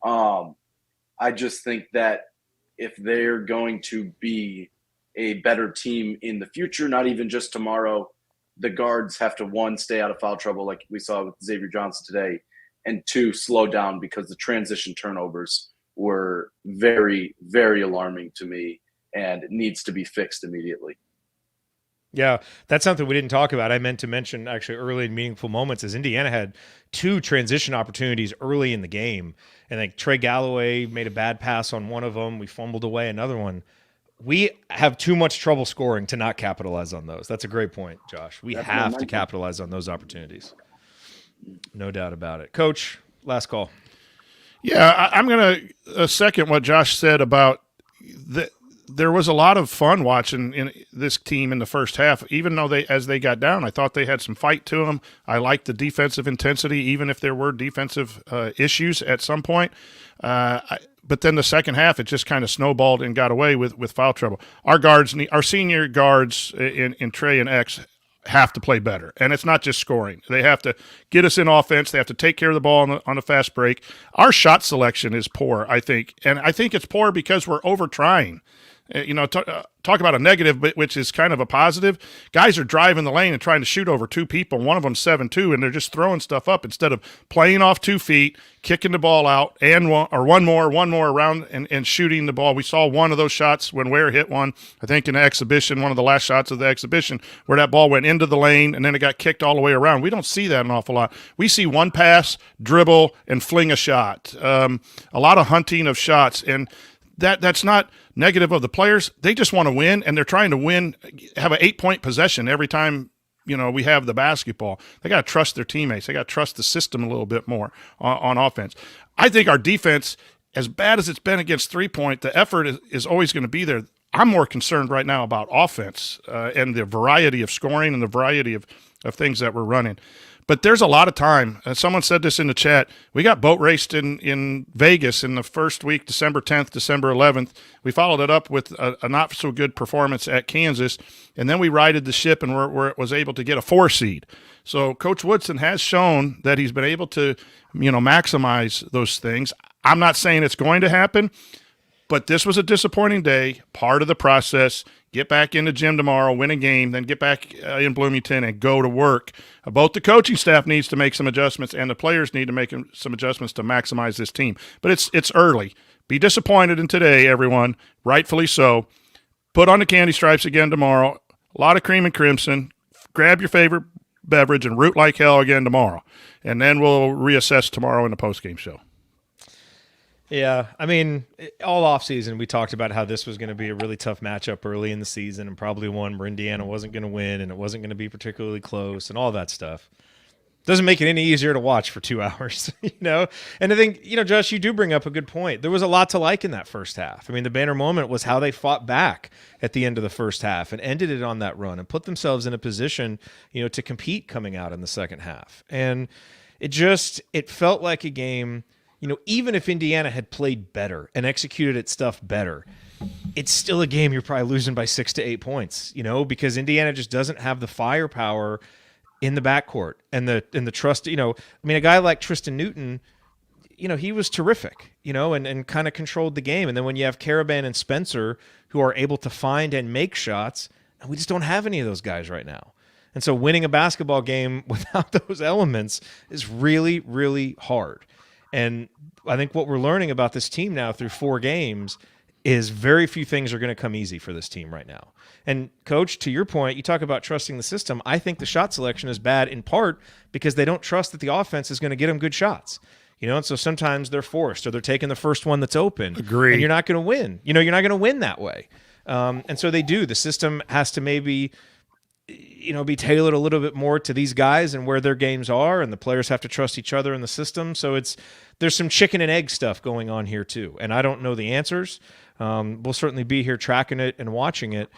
I just think that if they're going to be a better team in the future, not even just tomorrow, the guards have to, 1, stay out of foul trouble like we saw with Xavier Johnson today, and 2, slow down, because the transition turnovers were very, very alarming to me, and it needs to be fixed immediately. Yeah, that's something we didn't talk about. I meant to mention actually early in meaningful moments is Indiana had 2 transition opportunities early in the game. And like Trey Galloway made a bad pass on one of them. We fumbled away another one. We have too much trouble scoring to not capitalize on those. That's a great point, Josh. We have to capitalize on those opportunities. No doubt about it. Coach, last call. Yeah, I'm going to second what Josh said about there was a lot of fun watching in this team in the first half. Even though as they got down, I thought they had some fight to them. I liked the defensive intensity, even if there were defensive issues at some point. But then the second half, it just kind of snowballed and got away with foul trouble. Our senior guards in Trey and X have to play better, and it's not just scoring. They have to get us in offense. They have to take care of the ball on the fast break. Our shot selection is poor, I think, and I think it's poor because we're over trying. Talk about a negative, which is kind of a positive. Guys are driving the lane and trying to shoot over 2 people. One of them 7-2, and they're just throwing stuff up instead of playing off 2 feet, kicking the ball out, and one more around and shooting the ball. We saw one of those shots when Ware hit one, I think in the exhibition, one of the last shots of the exhibition, where that ball went into the lane and then it got kicked all the way around. We don't see that an awful lot. We see one pass, dribble, and fling a shot. A lot of hunting of shots, and that's not negative of the players. They just want to win, and they're trying to win, have an 8-point possession every time we have the basketball. They got to trust their teammates. They got to trust the system a little bit more on offense. I think our defense, as bad as it's been against 3-point, the effort is always going to be there. I'm more concerned right now about offense and the variety of scoring and the variety of things that we're running. But there's a lot of time. Someone said this in the chat. We got boat raced in Vegas in the first week, December 10th, December 11th. We followed it up with a not-so-good performance at Kansas, and then we righted the ship and were was able to get a 4 seed. So Coach Woodson has shown that he's been able to maximize those things. I'm not saying it's going to happen, but this was a disappointing day, part of the process. Get back in the gym tomorrow, win a game, then get back in Bloomington and go to work. Both the coaching staff needs to make some adjustments and the players need to make some adjustments to maximize this team. But it's early. Be disappointed in today, everyone, rightfully so. Put on the candy stripes again tomorrow. A lot of cream and crimson. Grab your favorite beverage and root like hell again tomorrow. And then we'll reassess tomorrow in the postgame show. Yeah, I mean, all offseason we talked about how this was going to be a really tough matchup early in the season and probably one where Indiana wasn't going to win and it wasn't going to be particularly close and all that stuff. Doesn't make it any easier to watch for 2 hours, And I think, Josh, you do bring up a good point. There was a lot to like in that first half. I mean, the banner moment was how they fought back at the end of the first half and ended it on that run and put themselves in a position, to compete coming out in the second half. And it felt like a game. Even if Indiana had played better and executed its stuff better, it's still a game you're probably losing by 6 to 8 points, because Indiana just doesn't have the firepower in the backcourt and the trust. A guy like Tristan Newton, he was terrific, and kind of controlled the game. And then when you have Caravan and Spencer who are able to find and make shots, and we just don't have any of those guys right now. And so winning a basketball game without those elements is really, really hard. And I think what we're learning about this team now through 4 games is very few things are going to come easy for this team right now. And Coach, to your point, you talk about trusting the system. I think the shot selection is bad in part because they don't trust that the offense is going to get them good shots. And so sometimes they're forced or they're taking the first one that's open. Agree. And you're not going to win. You're not going to win that way. And so they do. The system has to maybe be tailored a little bit more to these guys and where their games are, and the players have to trust each other in the system. So there's some chicken and egg stuff going on here too. And I don't know the answers. We'll certainly be here tracking it and watching it.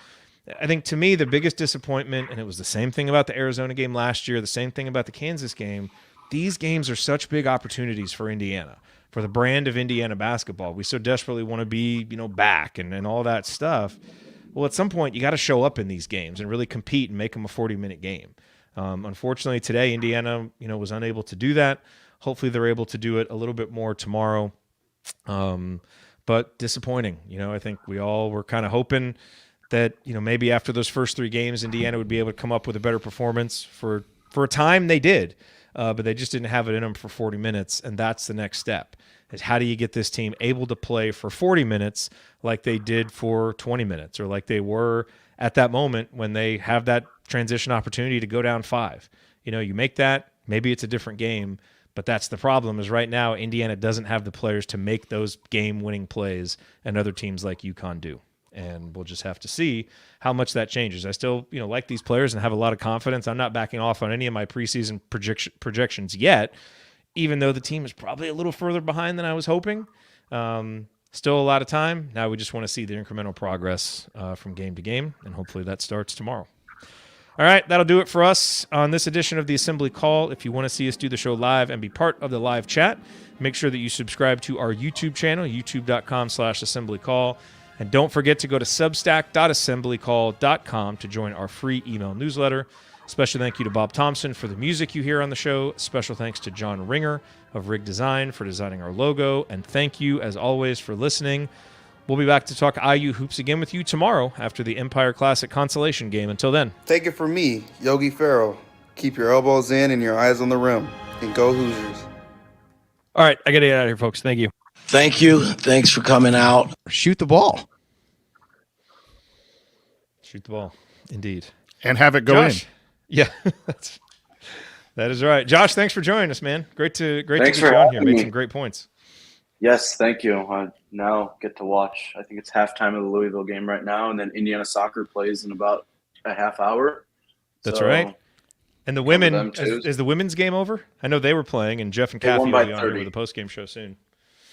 I think to me, the biggest disappointment, and it was the same thing about the Arizona game last year, the same thing about the Kansas game, these games are such big opportunities for Indiana, for the brand of Indiana basketball. We so desperately want to be, back and all that stuff. Well, at some point, you got to show up in these games and really compete and make them a 40-minute game. Unfortunately, today, Indiana, was unable to do that. Hopefully, they're able to do it a little bit more tomorrow. But disappointing. I think we all were kind of hoping that, maybe after those first 3 games, Indiana would be able to come up with a better performance. For a time, they did. But they just didn't have it in them for 40 minutes, and that's the next step. Is how do you get this team able to play for 40 minutes like they did for 20 minutes or like they were at that moment when they have that transition opportunity to go down 5. You make that, maybe it's a different game, but that's the problem is right now Indiana doesn't have the players to make those game-winning plays and other teams like UConn do. And we'll just have to see how much that changes. I still, like these players and have a lot of confidence. I'm not backing off on any of my preseason projections yet, even though the team is probably a little further behind than I was hoping. Still a lot of time. Now we just want to see the incremental progress from game to game, and hopefully that starts tomorrow. All right, that'll do it for us on this edition of the Assembly Call. If you want to see us do the show live and be part of the live chat, make sure that you subscribe to our YouTube channel, youtube.com/assemblycall. And don't forget to go to substack.assemblycall.com to join our free email newsletter. Special thank you to Bob Thompson for the music you hear on the show. Special thanks to John Ringer of Rig Design for designing our logo. And thank you, as always, for listening. We'll be back to talk IU hoops again with you tomorrow after the Empire Classic consolation game. Until then. Take it from me, Yogi Ferrell. Keep your elbows in and your eyes on the rim. And go Hoosiers. All right, I got to get out of here, folks. Thank you. Thank you. Thanks for coming out. Shoot the ball. Shoot the ball. Indeed. And have it go Josh. in. Yeah, that is right. Josh, thanks for joining us, man. Great to get you for on here. having Made me. some great points. Yes, thank you. I now get to watch. I think it's halftime of the Louisville game right now, and then Indiana soccer plays in about a half hour. That's So, right. And the them women, too. is the women's game over? I know they were playing, and Jeff and They Kathy won will by be on here 30. with a post-game show soon.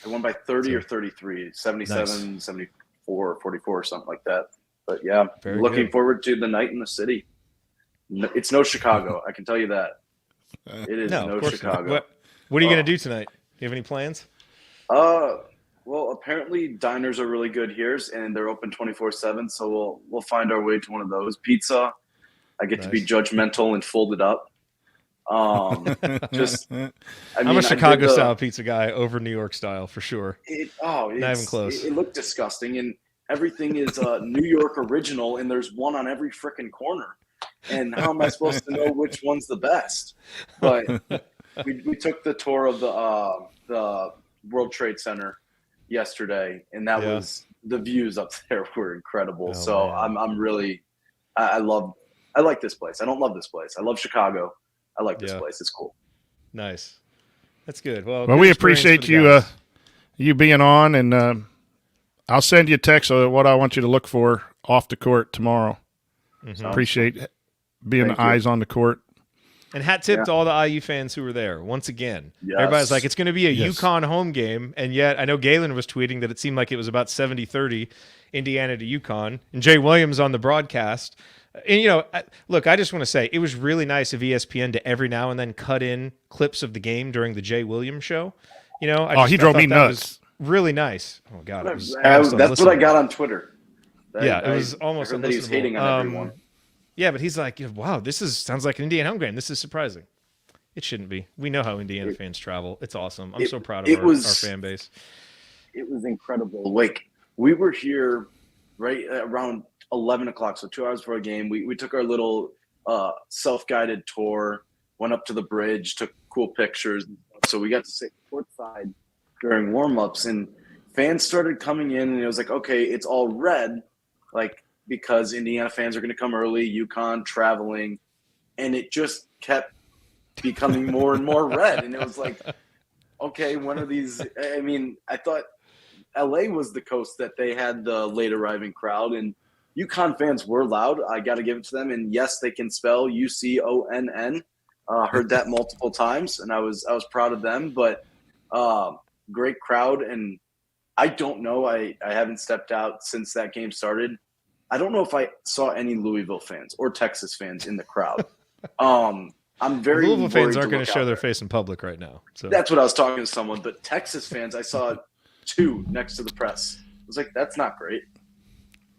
They won by 30 or So- 33, 77, Nice. 74, 44, or something like that. But yeah, Very looking good. forward to the night in the city. It's no Chicago, I can tell you that. It is No, no of course not. Chicago. What are you going to do tonight? Do you have any plans? Well, apparently diners are really good here, and they're open 24/7. So we'll find our way to one of those. Pizza, I get to be Nice. judgmental and fold it up. Just, I I'm mean, a I did Chicago-style pizza guy over New York style for sure. It's Not even close. It looked disgusting, and everything is New York original, and there's one on every freaking corner. And how am I supposed to know which one's the best? But we took the tour of the World Trade Center yesterday, and that Yeah. was the views up there were incredible. Oh, So man. I'm really I like this place. I don't love this place. I love Chicago. I like this Yeah. place. It's cool. Nice. That's good. Well, Well, good we experience appreciate for the you guys. you being on, and I'll send you a text of what I want you to look for off the court tomorrow. Mhm. Appreciate being Thank the you. eyes on the court. And hat tip to all the IU fans who were there. Once again, Yes. everybody's like, it's going to be a Yes. UConn home game. And yet I know Galen was tweeting that it seemed like it was about 70-30 Indiana to UConn. And Jay Williams on the broadcast. And, look, I just want to say it was really nice of ESPN to every now and then cut in clips of the game during the Jay Williams show. He I drove me thought that nuts. was really nice. Oh, God. It was That's almost what I unlistenable. got on Twitter. Yeah, it was almost I heard that he was unlistenable. hating on everyone. Yeah, but he's like, wow, sounds like an Indiana home game. This is surprising. It shouldn't be. We know how Indiana fans travel. It's awesome. I'm so proud of our fan base. It was incredible. Like, we were here right around 11 o'clock, so 2 hours before a game. We took our little self-guided tour, went up to the bridge, took cool pictures. So we got to sit courtside. outside during warm-ups, and fans started coming in, and it was like, okay, it's all red, like because Indiana fans are going to come early, UConn traveling, and it just kept becoming more and more red. And it was like, okay, one of these, I mean, I thought LA was the coast that they had the late arriving crowd, and UConn fans were loud. I got to give it to them. And yes, they can spell UConn. Heard that multiple times, and I was proud of them. But great crowd, and I don't know. I haven't stepped out since that game started. I don't know if I saw any Louisville fans or Texas fans in the crowd. I'm very Louisville fans aren't going to show their face in public right now. So that's what I was talking to someone. But Texas fans, I saw 2 next to the press. I was like, that's not great.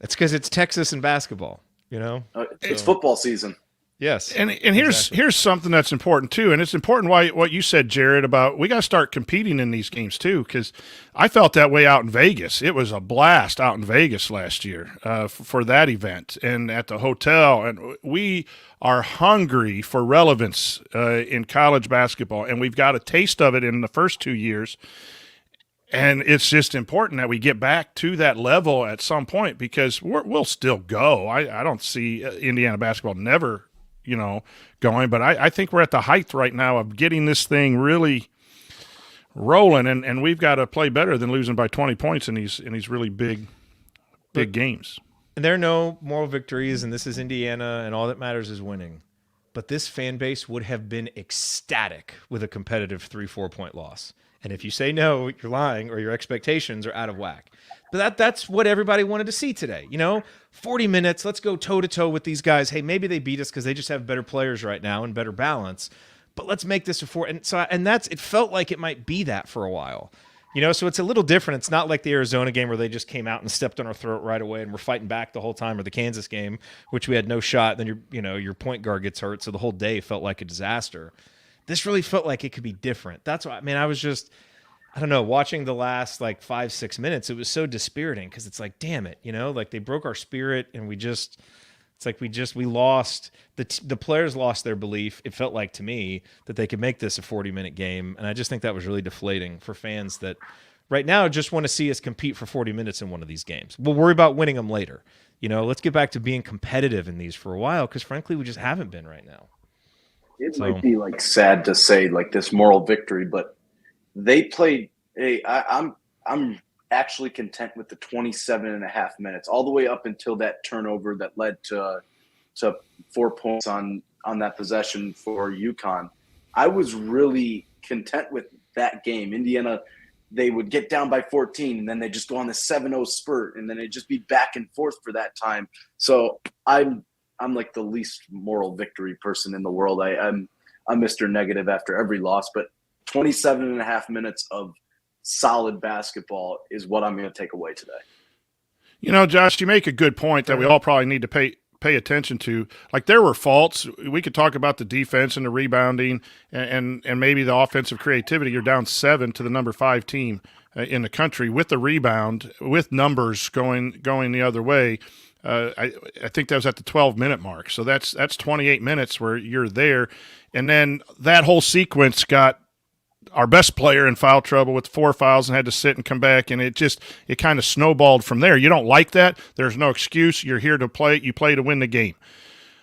it's because it's Texas and basketball. It's football season. Yes, and here's something that's important too, and it's important what you said, Jared, about we got to start competing in these games too, because I felt that way out in Vegas. It was a blast out in Vegas last year for that event and at the hotel, and we are hungry for relevance in college basketball, and we've got a taste of it in the first 2 years. And it's just important that we get back to that level at some point, because we'll still go. I don't see Indiana basketball never going, but I think we're at the height right now of getting this thing really rolling, and we've got to play better than losing by 20 points in these really big games. And there are no moral victories, and this is Indiana, and all that matters is winning. But this fan base would have been ecstatic with a competitive 3-4 point loss. And if you say no, you're lying, or your expectations are out of whack. But that's what everybody wanted to see today. 40 minutes, let's go toe-to-toe with these guys. Hey, maybe they beat us because they just have better players right now and better balance. But let's make this a 4. And it felt like it might be that for a while. So it's a little different. It's not like the Arizona game where they just came out and stepped on our throat right away and we're fighting back the whole time, or the Kansas game, which we had no shot. Then your point guard gets hurt, so the whole day felt like a disaster. This really felt like it could be different. That's why, I was just, I don't know, watching the last 5-6 minutes, it was so dispiriting, because it's like, damn it, they broke our spirit, and we lost, the players lost their belief. It felt like to me that they could make this a 40-minute game, and I just think that was really deflating for fans that right now just want to see us compete for 40 minutes in one of these games. We'll worry about winning them later. Let's get back to being competitive in these for a while, because frankly, we just haven't been right now. It might be sad to say this moral victory, but they played. I'm actually content with the 27.5 minutes, all the way up until that turnover that led to 4 points on that possession for UConn. I was really content with that game. Indiana, they would get down by 14, and then they just go on the 7-0 spurt, and then it'd just be back and forth for that time. So I'm like the least moral victory person in the world. I'm Mr. Negative after every loss, but 27.5 minutes of solid basketball is what I'm going to take away today. Josh, you make a good point that we all probably need to pay attention to. There were faults. We could talk about the defense and the rebounding and maybe the offensive creativity. You're down 7 to the number 5 team in the country with the rebound, with numbers going the other way. I think that was at the 12-minute mark. So that's 28 minutes where you're there. And then that whole sequence got our best player in foul trouble with 4 fouls and had to sit and come back, and it kind of snowballed from there. You don't like that. There's no excuse. You're here to play. You play to win the game.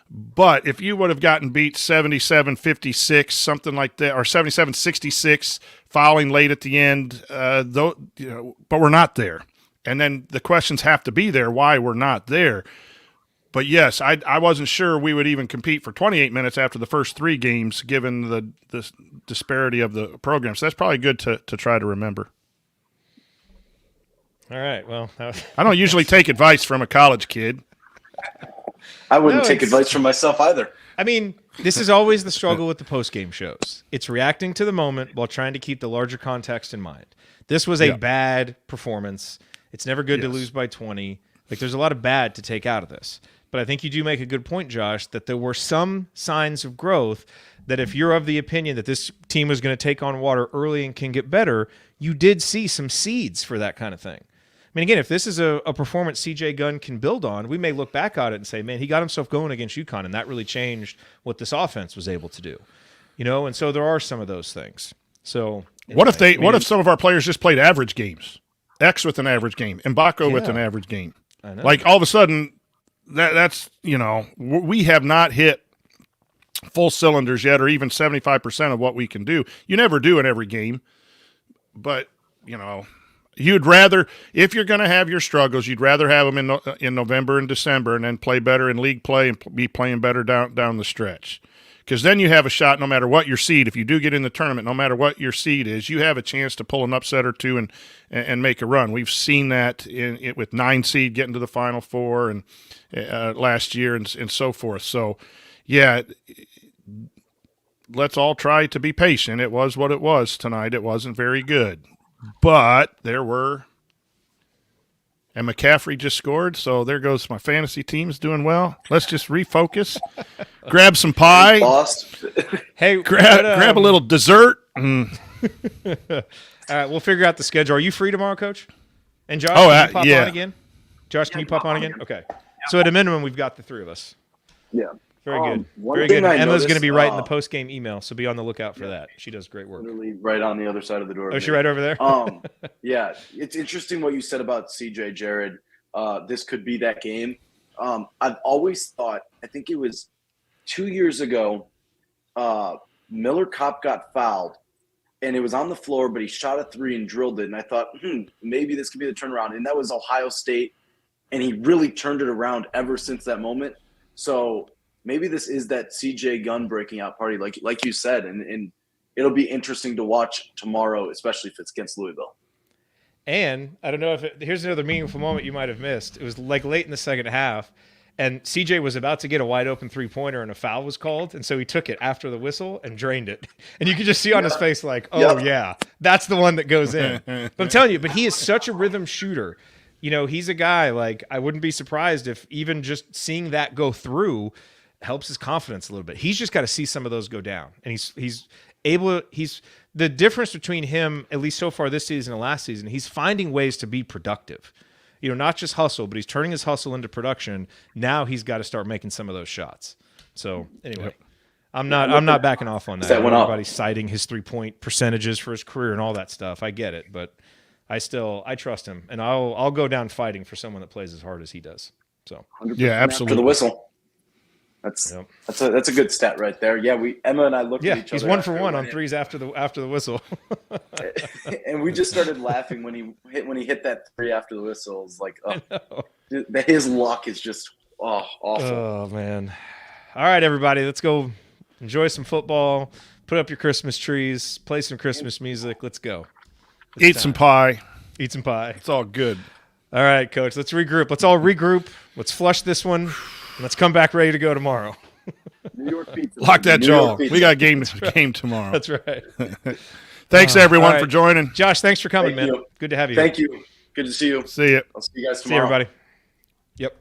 But if you would have gotten beat 77-56, something like that, or 77-66, fouling late at the end, but we're not there. And then the questions have to be there why we're not there. But yes, I wasn't sure we would even compete for 28 minutes after the first 3 games, given the disparity of the program. So that's probably good to try to remember. All right. Well, I don't usually take advice from a college kid. I wouldn't take advice from myself either. This is always the struggle with the postgame shows. It's reacting to the moment while trying to keep the larger context in mind. This was a bad performance. It's never good to lose by 20. There's a lot of bad to take out of this. But I think you do make a good point, Josh, that there were some signs of growth, that if you're of the opinion that this team was going to take on water early and can get better, you did see some seeds for that kind of thing. Again, if this is a performance CJ Gunn can build on, we may look back at it and say, man, he got himself going against UConn, and that really changed what this offense was able to do. And so there are some of those things. So What if some of our players just played average games? X with an average game, Mbako with an average game. I know. Like all of a sudden, that's we have not hit full cylinders yet, or even 75% of what we can do. You never do in every game, but you'd rather, if you're going to have your struggles, you'd rather have them in November and December, and then play better in league play and be playing better down the stretch. Because then you have a shot, no matter what your seed. If you do get in the tournament, no matter what your seed is, you have a chance to pull an upset or two and make a run. We've seen that with 9 seed getting to the Final Four and last year and so forth. So, yeah, let's all try to be patient. It was what it was tonight. It wasn't very good, but there were. And McCaffrey just scored, so there goes my fantasy team's doing well. Let's just refocus. Grab some pie. Hey, grab a little dessert. All right, we'll figure out the schedule. Are you free tomorrow, Coach? And Josh, Oh, can you pop yeah. on again? Josh, can you pop on again? Okay. So at a minimum, we've got the 3 of us. Yeah. Very good. one Very thing good. I Emma's going to noticed, be writing the post-game email, so be on the lookout for that. She does great work. Literally right on the other side of the door. Oh, is she right over there? Yeah, it's interesting what you said about CJ, Jared. This could be that game. I've always thought, I think it was 2 years ago, Miller Kopp got fouled, and it was on the floor, but he shot a 3 and drilled it. And I thought, maybe this could be the turnaround. And that was Ohio State, and he really turned it around ever since that moment. So maybe this is that CJ gun breaking out party, like you said, and it'll be interesting to watch tomorrow, especially if it's against Louisville. And I don't know if here's another meaningful moment you might have missed. It was like late in the second half, and CJ was about to get a wide open 3-pointer, and a foul was called, and so he took it after the whistle and drained it. And you could just see on his face like, oh yeah, that's the one that goes in. But I'm telling you, he is such a rhythm shooter. He's a guy, like, I wouldn't be surprised if even just seeing that go through helps his confidence a little bit. He's just got to see some of those go down, and he's the difference between him, at least so far this season and last season, he's finding ways to be productive. Not just hustle, but he's turning his hustle into production. Now he's got to start making some of those shots. So anyway, I'm not backing off on that. Everybody's citing his 3-point percentages for his career and all that stuff. I get it, but I trust him, and I'll go down fighting for someone that plays as hard as he does. So yeah, absolutely. After the whistle. That's a good stat right there. Yeah, Emma and I looked at each other. He's 1 for 1 on threes after the whistle. And we just started laughing when he hit that 3 after the whistle. It's like, his luck is just awful. Oh man. All right, everybody, let's go enjoy some football, put up your Christmas trees, play some Christmas music. Let's go. Eat some pie. Eat some pie. It's all good. All right, Coach, let's regroup. Let's all regroup. Let's flush this one. Let's come back ready to go tomorrow. New York pizza. Lock that jaw. We got game tomorrow. That's right. Thanks, everyone, right. for joining. Josh, thanks for coming, Thank man. you. Good to have you. Thank you. Good to see you. See you. I'll see you guys See you, tomorrow. everybody. Yep.